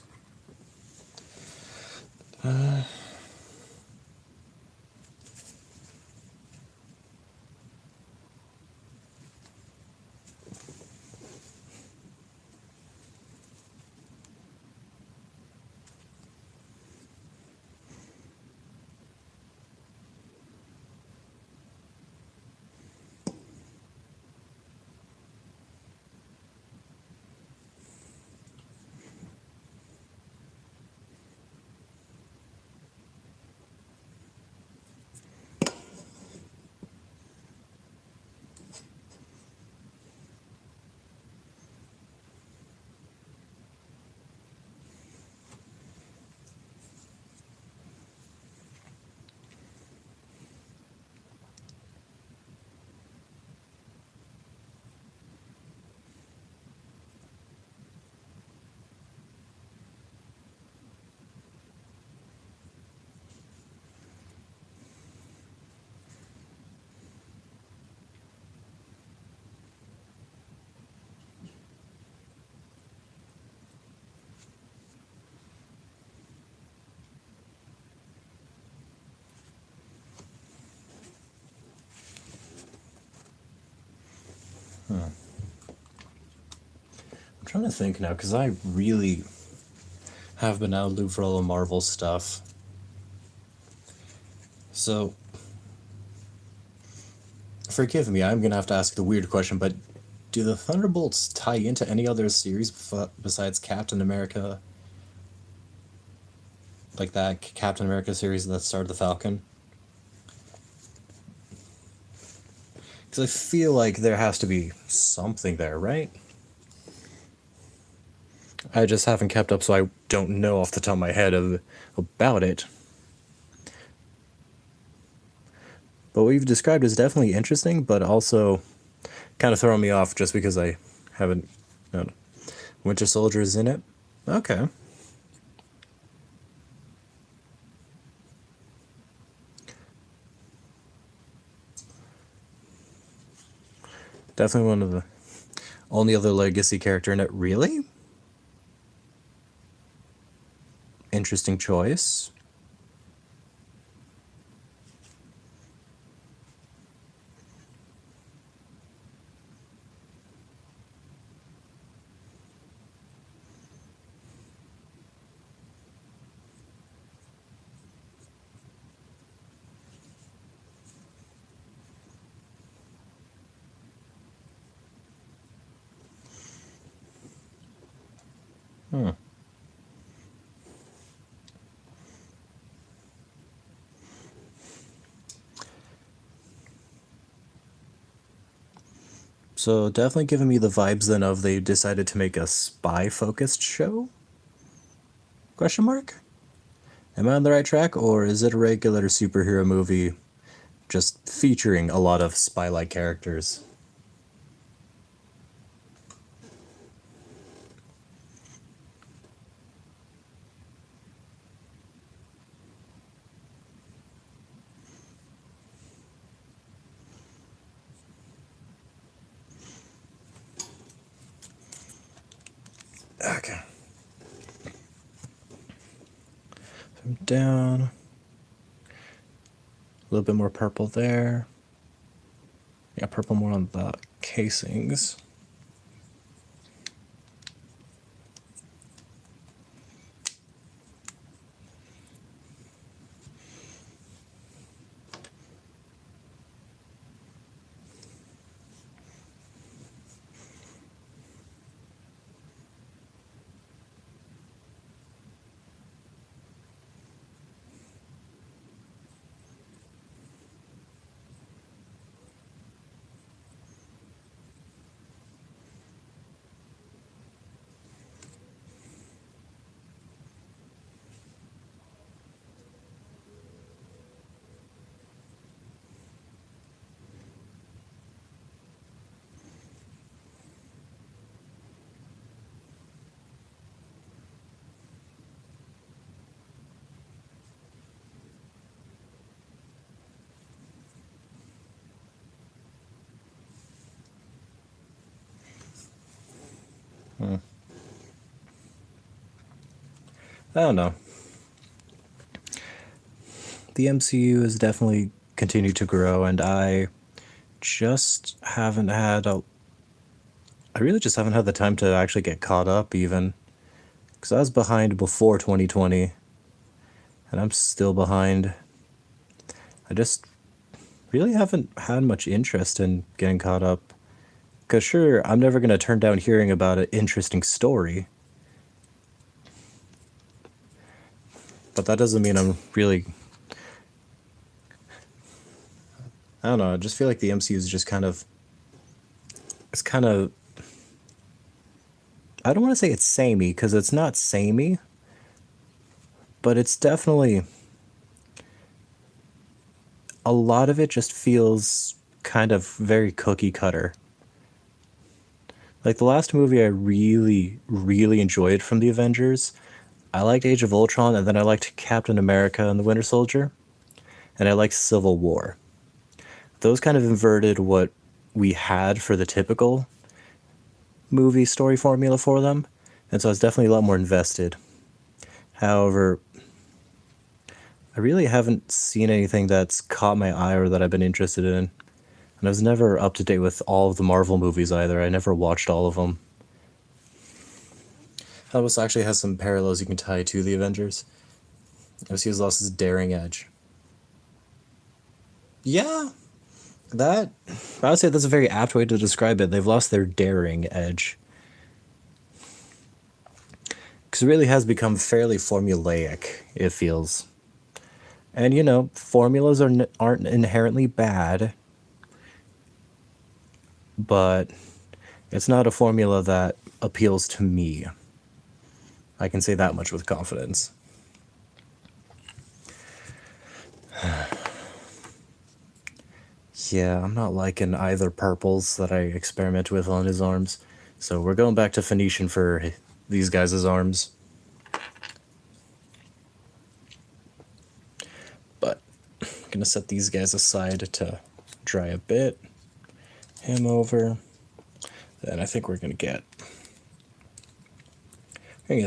I'm trying to think now, because I really have been out of loop for all the Marvel stuff. So, forgive me, I'm going to have to ask the weird question, but do the Thunderbolts tie into any other series besides Captain America? Like that Captain America series that started the Falcon? Because I feel like there has to be something there, right? I just haven't kept up, so I don't know off the top of my head about it. But what you've described is definitely interesting, but also kind of throwing me off just because I haven't... No, Winter Soldier is in it? Okay. Definitely one of the only other legacy character in it. Really? Interesting choice. So definitely giving me the vibes then of they decided to make a spy-focused show? Question mark? Am I on the right track, or is it a regular superhero movie just featuring a lot of spy-like characters? Okay. I'm down. A little bit more purple there. Yeah, purple more on the casings. I don't know. The MCU has definitely continued to grow, and I really just haven't had the time to actually get caught up, even. Because I was behind before 2020, and I'm still behind. I just really haven't had much interest in getting caught up. Because sure, I'm never going to turn down hearing about an interesting story. But that doesn't mean I'm really... I don't know, I just feel like the MCU is just kind of... It's kind of... I don't want to say it's samey, because it's not samey. But it's definitely... A lot of it just feels kind of very cookie cutter. Like, the last movie I really, really enjoyed from the Avengers, I liked Age of Ultron, and then I liked Captain America and the Winter Soldier, and I liked Civil War. Those kind of inverted what we had for the typical movie story formula for them, and so I was definitely a lot more invested. However, I really haven't seen anything that's caught my eye or that I've been interested in. And I was never up to date with all of the Marvel movies either. I never watched all of them. That actually has some parallels you can tie to the Avengers. MCU has lost its daring edge. Yeah, I would say that's a very apt way to describe it. They've lost their daring edge. Because it really has become fairly formulaic, it feels. And, you know, formulas aren't inherently bad, but it's not a formula that appeals to me. I can say that much with confidence. Yeah, I'm not liking either purples that I experiment with on his arms. So we're going back to Phoenician for these guys' arms. But I'm going to set these guys aside to dry a bit. Him over. Then I think we're going to get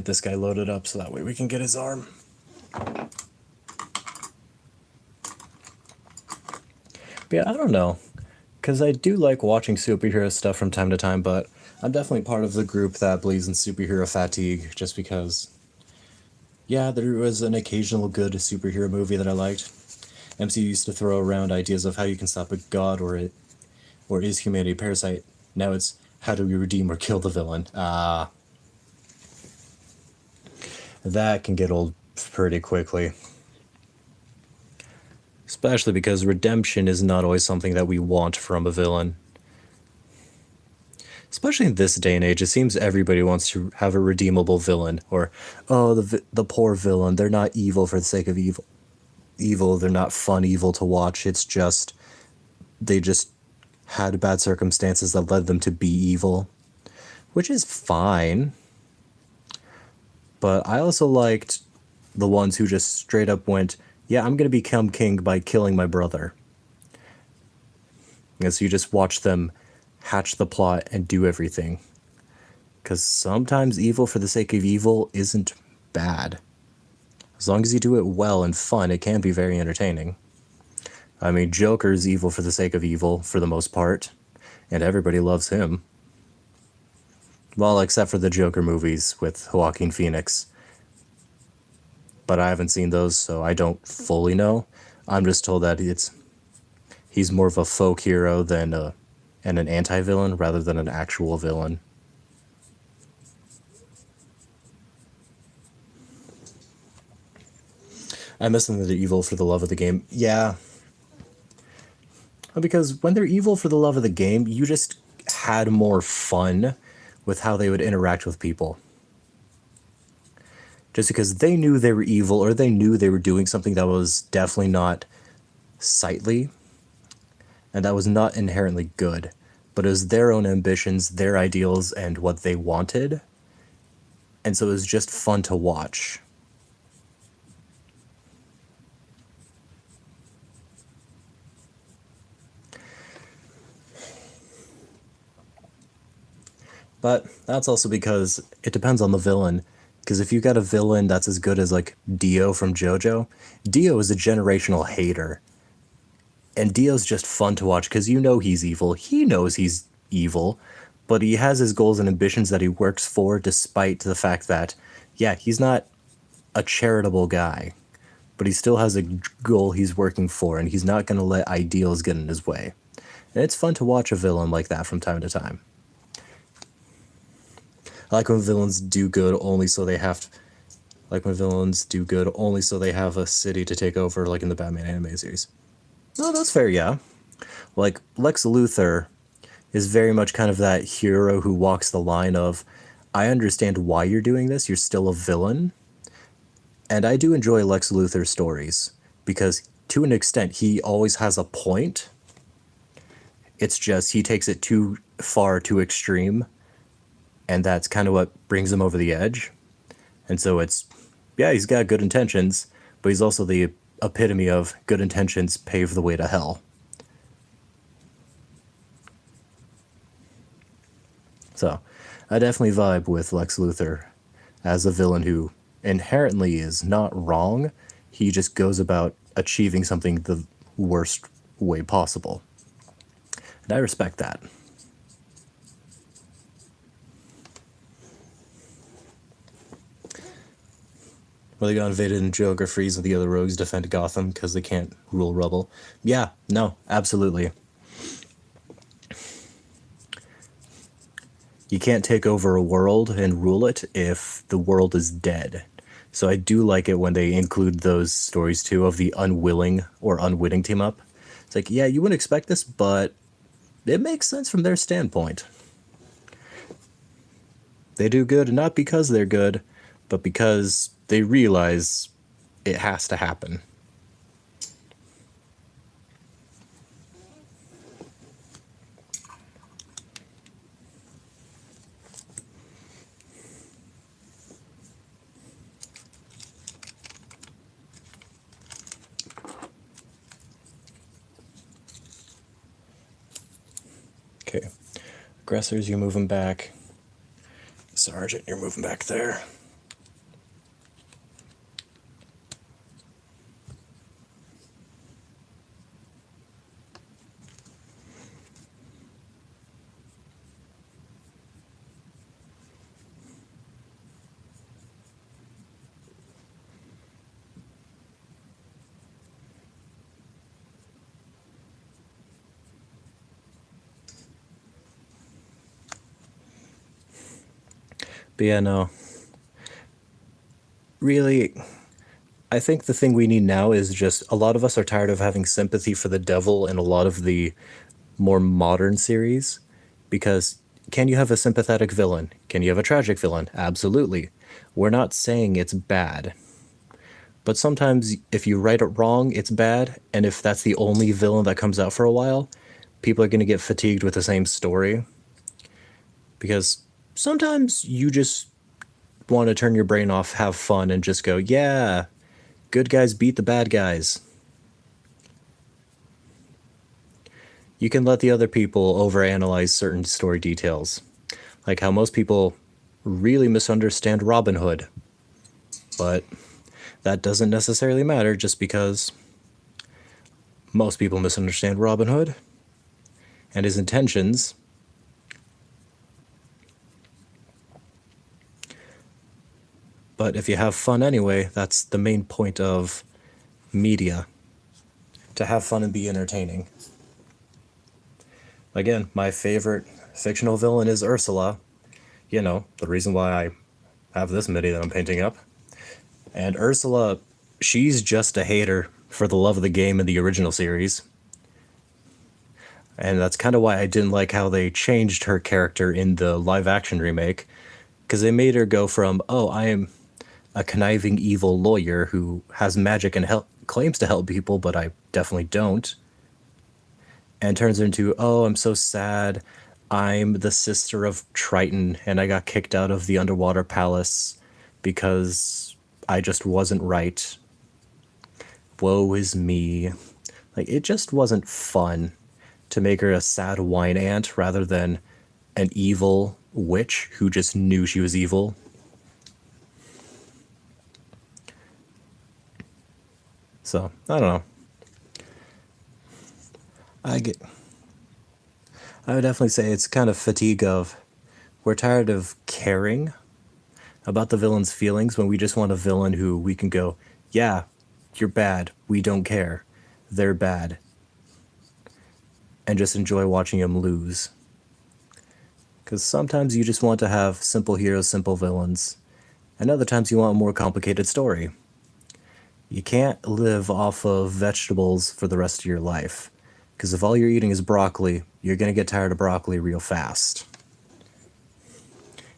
this guy loaded up so that way we can get his arm. But yeah, I don't know. Because I do like watching superhero stuff from time to time, but I'm definitely part of the group that believes in superhero fatigue, just because, yeah, there was an occasional good superhero movie that I liked. MCU used to throw around ideas of how you can stop a god or is humanity a parasite. Now it's, how do we redeem or kill the villain? That can get old pretty quickly. Especially because redemption is not always something that we want from a villain. Especially in this day and age, it seems everybody wants to have a redeemable villain. Or, oh, the poor villain, they're not evil for the sake of evil. They're not fun evil to watch. It's just, they just had bad circumstances that led them to be evil. Which is fine. But I also liked the ones who just straight up went, yeah, I'm going to become king by killing my brother. And so you just watch them hatch the plot and do everything. Because sometimes evil for the sake of evil isn't bad. As long as you do it well and fun, it can be very entertaining. I mean, Joker's evil for the sake of evil, for the most part. And everybody loves him. Well, except for the Joker movies with Joaquin Phoenix. But I haven't seen those, so I don't fully know. I'm just told that he's more of a folk hero than and an anti-villain rather than an actual villain. I miss them that they're evil for the love of the game. Yeah. Because when they're evil for the love of the game, you just had more fun with how they would interact with people. Just because they knew they were evil or they knew they were doing something that was definitely not sightly and that was not inherently good, but it was their own ambitions, their ideals, and what they wanted. And so it was just fun to watch. But that's also because it depends on the villain. Because if you got a villain that's as good as like Dio from JoJo, Dio is a generational hater. And Dio's just fun to watch because you know he's evil. He knows he's evil, but he has his goals and ambitions that he works for despite the fact that, yeah, he's not a charitable guy, but he still has a goal he's working for, and he's not going to let ideals get in his way. And it's fun to watch a villain like that from time to time. I like when villains do good only so they have to, like when villains do good only so they have a city to take over, like in the Batman anime series. Oh, that's fair, yeah. Like Lex Luthor is very much kind of that hero who walks the line of, I understand why you're doing this, you're still a villain. And I do enjoy Lex Luthor's stories because to an extent he always has a point. It's just he takes it too far, too extreme, and that's kind of what brings him over the edge. And so it's, yeah, he's got good intentions, but he's also the epitome of good intentions pave the way to hell. So I definitely vibe with Lex Luthor as a villain who inherently is not wrong. He just goes about achieving something the worst way possible. And I respect that. Where they got invaded and Joker Freeze and the other rogues defend Gotham because they can't rule rubble. Yeah, no, absolutely. You can't take over a world and rule it if the world is dead. So I do like it when they include those stories too of the unwilling or unwitting team up. It's like, yeah, you wouldn't expect this, but it makes sense from their standpoint. They do good not because they're good, but because they realize it has to happen. Okay. Aggressors, you move them back. Sergeant, you're moving back there. But yeah, no. Really, I think the thing we need now is just a lot of us are tired of having sympathy for the devil in a lot of the more modern series. Because can you have a sympathetic villain? Can you have a tragic villain? Absolutely. We're not saying it's bad. But sometimes if you write it wrong, it's bad. And if that's the only villain that comes out for a while, people are going to get fatigued with the same story. Because sometimes you just want to turn your brain off, have fun, and just go, yeah, good guys beat the bad guys. You can let the other people overanalyze certain story details. Like how most people really misunderstand Robin Hood. But that doesn't necessarily matter just because most people misunderstand Robin Hood and his intentions. But if you have fun anyway, that's the main point of media. To have fun and be entertaining. Again, my favorite fictional villain is Ursula. You know, the reason why I have this mini that I'm painting up. And Ursula, she's just a hater for the love of the game in the original series. And that's kind of why I didn't like how they changed her character in the live action remake. Because they made her go from, oh, I am a conniving evil lawyer who has magic and claims to help people, but I definitely don't. And turns into, oh, I'm so sad. I'm the sister of Triton, and I got kicked out of the underwater palace because I just wasn't right. Woe is me. Like, it just wasn't fun to make her a sad wine ant rather than an evil witch who just knew she was evil. So, I don't know. I would definitely say it's kind of fatigue of, we're tired of caring about the villain's feelings when we just want a villain who we can go, yeah, you're bad, we don't care, they're bad, and just enjoy watching him lose. Because sometimes you just want to have simple heroes, simple villains, and other times you want a more complicated story. You can't live off of vegetables for the rest of your life, because if all you're eating is broccoli, you're going to get tired of broccoli real fast.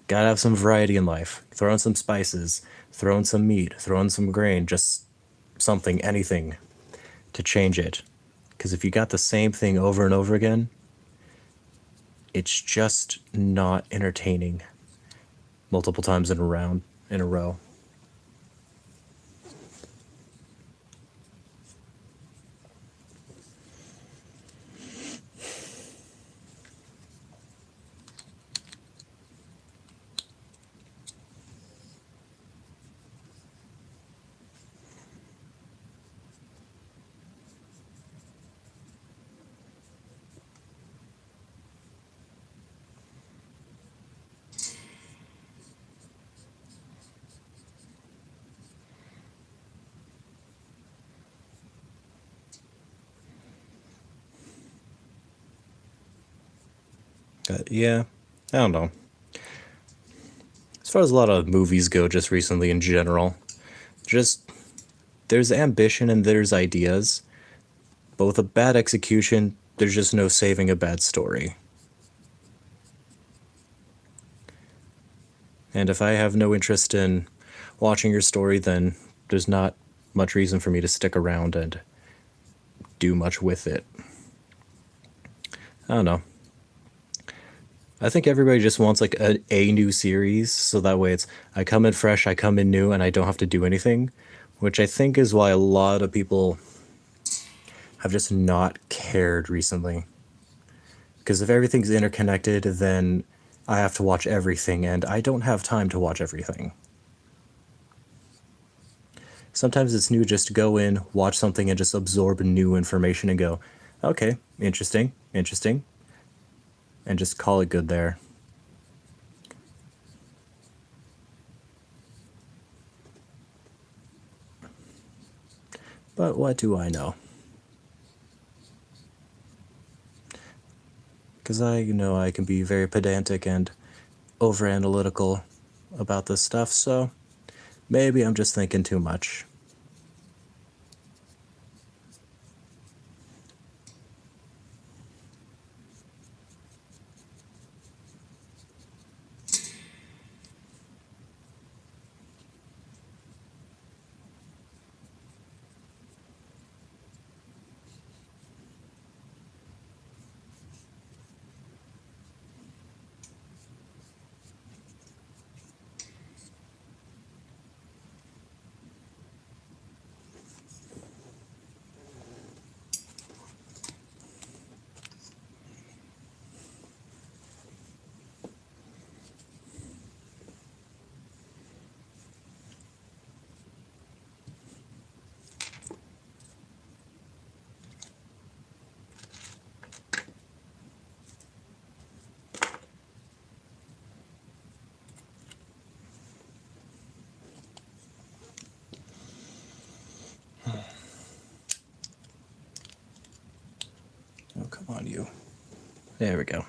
Gotta have some variety in life. Throw in some spices, throw in some meat, throw in some grain, just something, anything to change it. Because if you got the same thing over and over again, it's just not entertaining multiple times in a row. Yeah, I don't know. As far as a lot of movies go, just recently in general, just there's ambition and there's ideas, but with a bad execution, there's just no saving a bad story. And if I have no interest in watching your story, then there's not much reason for me to stick around and do much with it. I don't know. I think everybody just wants like a new series, so that way it's I come in fresh, I come in new, and I don't have to do anything, which I think is why a lot of people have just not cared recently. Because if everything's interconnected, then I have to watch everything, and I don't have time to watch everything. Sometimes it's new just to go in, watch something, and just absorb new information and go, okay, interesting, interesting, and just call it good there. But what do I know? Because I know I can be very pedantic and over analytical about this stuff, so maybe I'm just thinking too much. Oh, come on, you. There we go.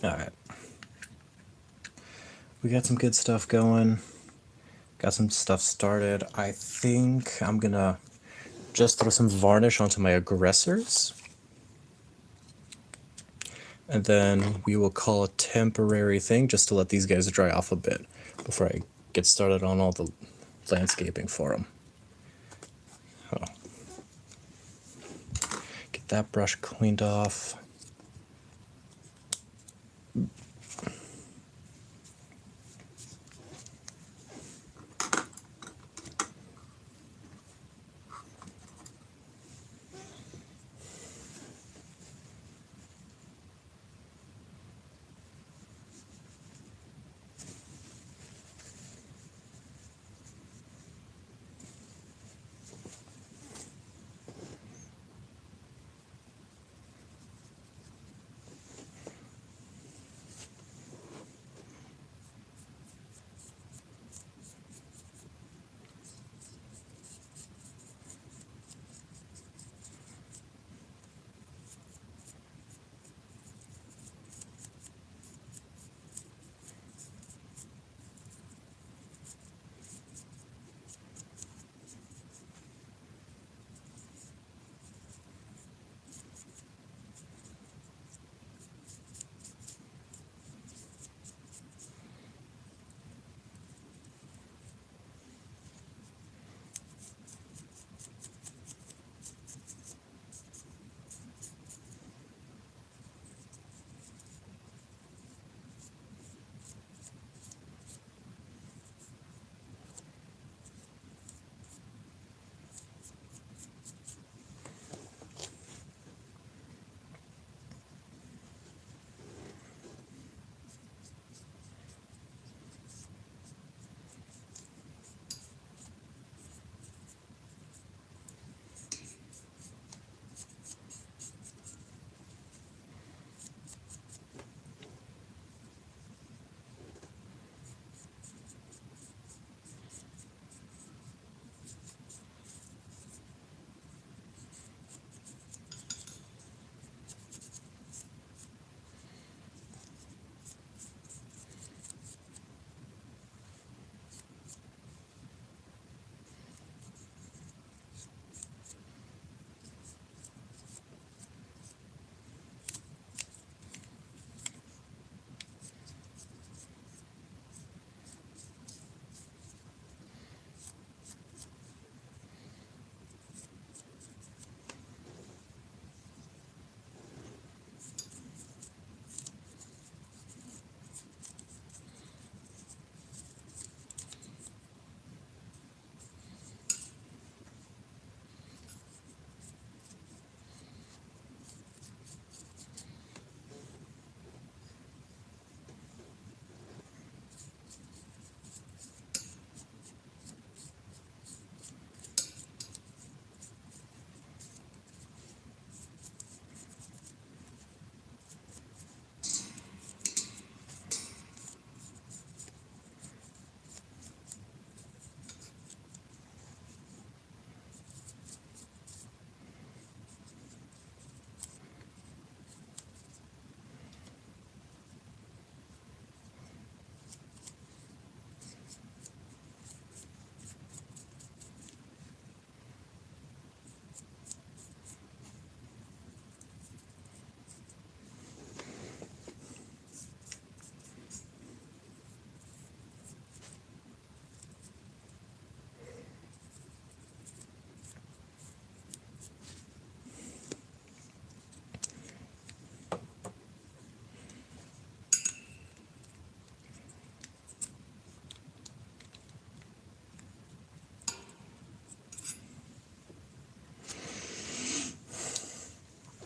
Alright. We got some good stuff going. Got some stuff started. I think I'm gonna just throw some varnish onto my aggressors. And then we will call a temporary thing just to let these guys dry off a bit before I get started on all the landscaping for them. Oh. Get that brush cleaned off.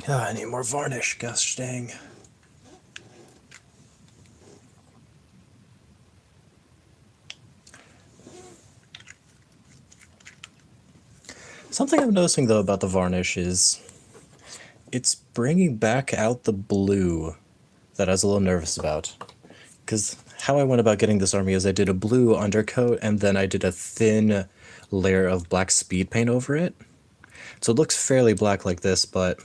I need more varnish, gosh dang. Something I'm noticing though about the varnish is it's bringing back out the blue that I was a little nervous about. Because how I went about getting this army is I did a blue undercoat and then I did a thin layer of black speed paint over it. So it looks fairly black like this, but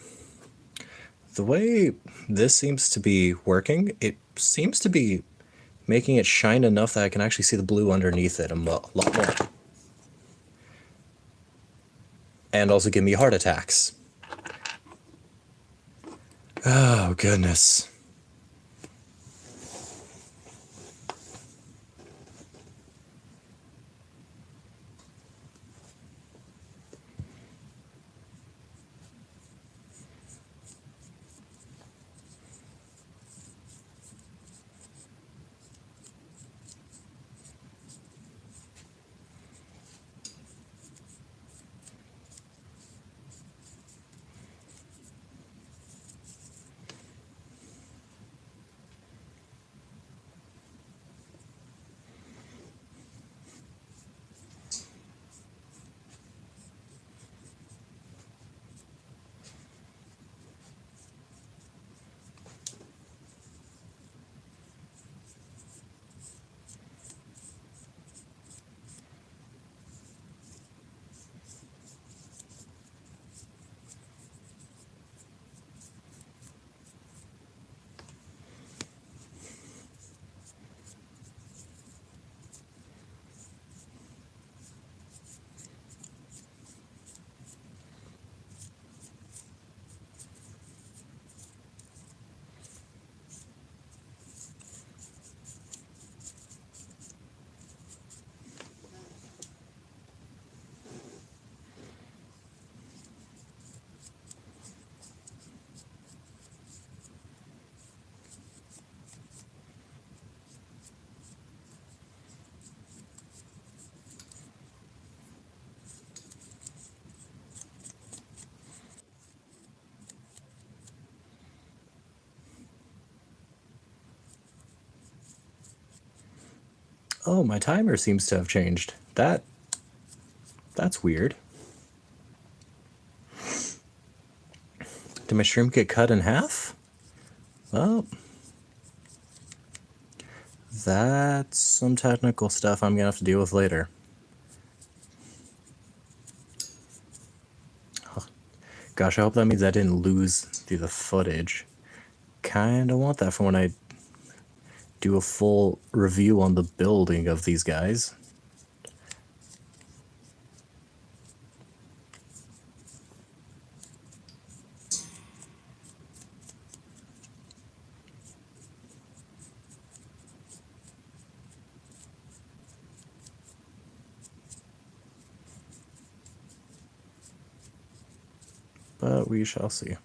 the way this seems to be working, it seems to be making it shine enough that I can actually see the blue underneath it a lot more. And also give me heart attacks. Oh, goodness. Oh, my timer seems to have changed. That's weird. Did my stream get cut in half? Well, that's some technical stuff I'm gonna have to deal with later. Gosh, I hope that means I didn't lose the footage. Kinda want that for when I do a full review on the building of these guys. But we shall see.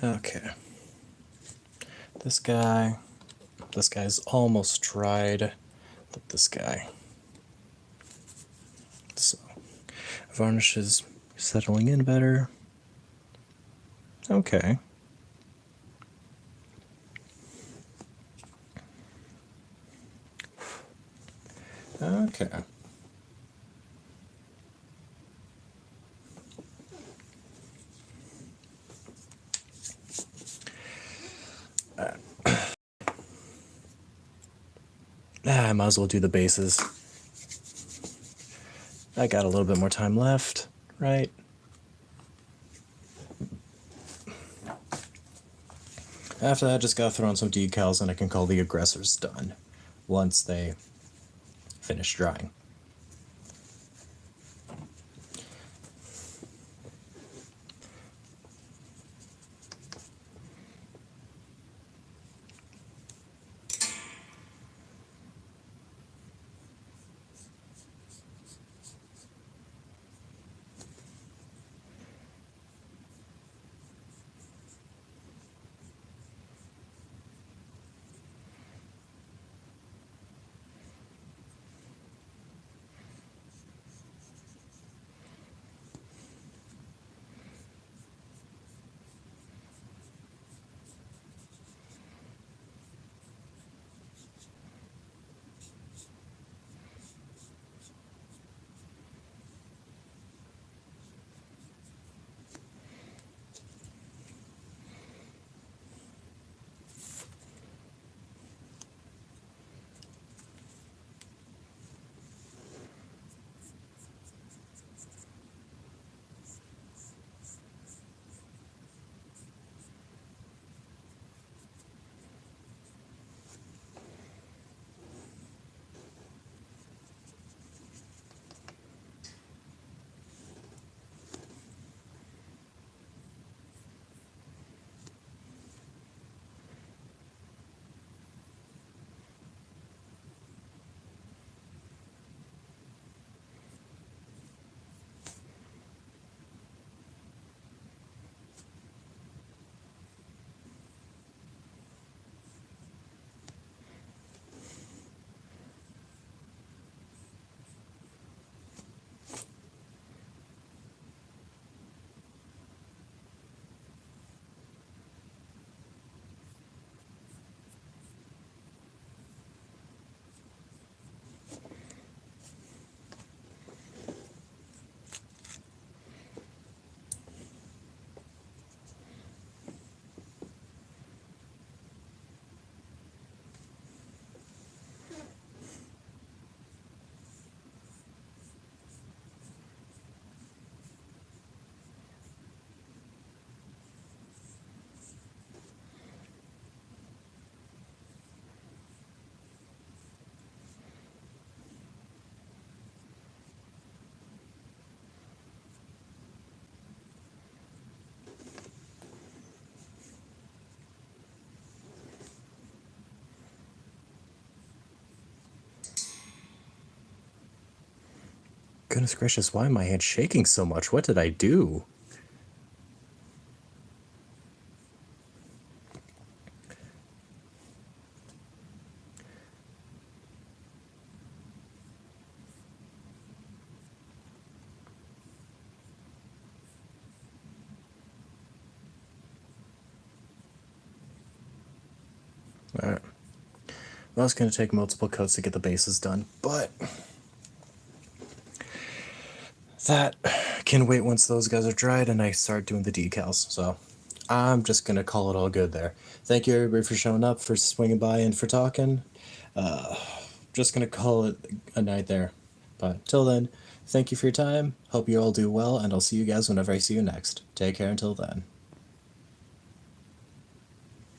Okay. This guy's almost dried, but this guy. So, varnish is settling in better. Okay. Okay. I might as well do the bases. I got a little bit more time left, right? After that, just gotta throw on some decals and I can call the aggressors done once they finish drying. Goodness gracious, why am my hand shaking so much? What did I do? Alright. Well, it's going to take multiple coats to get the bases done, but that can wait once those guys are dried and I start doing the decals. So I'm just going to call it all good there. Thank you everybody for showing up, for swinging by, and for talking. Just going to call it a night there. But till then, thank you for your time. Hope you all do well, and I'll see you guys whenever I see you next. Take care until then.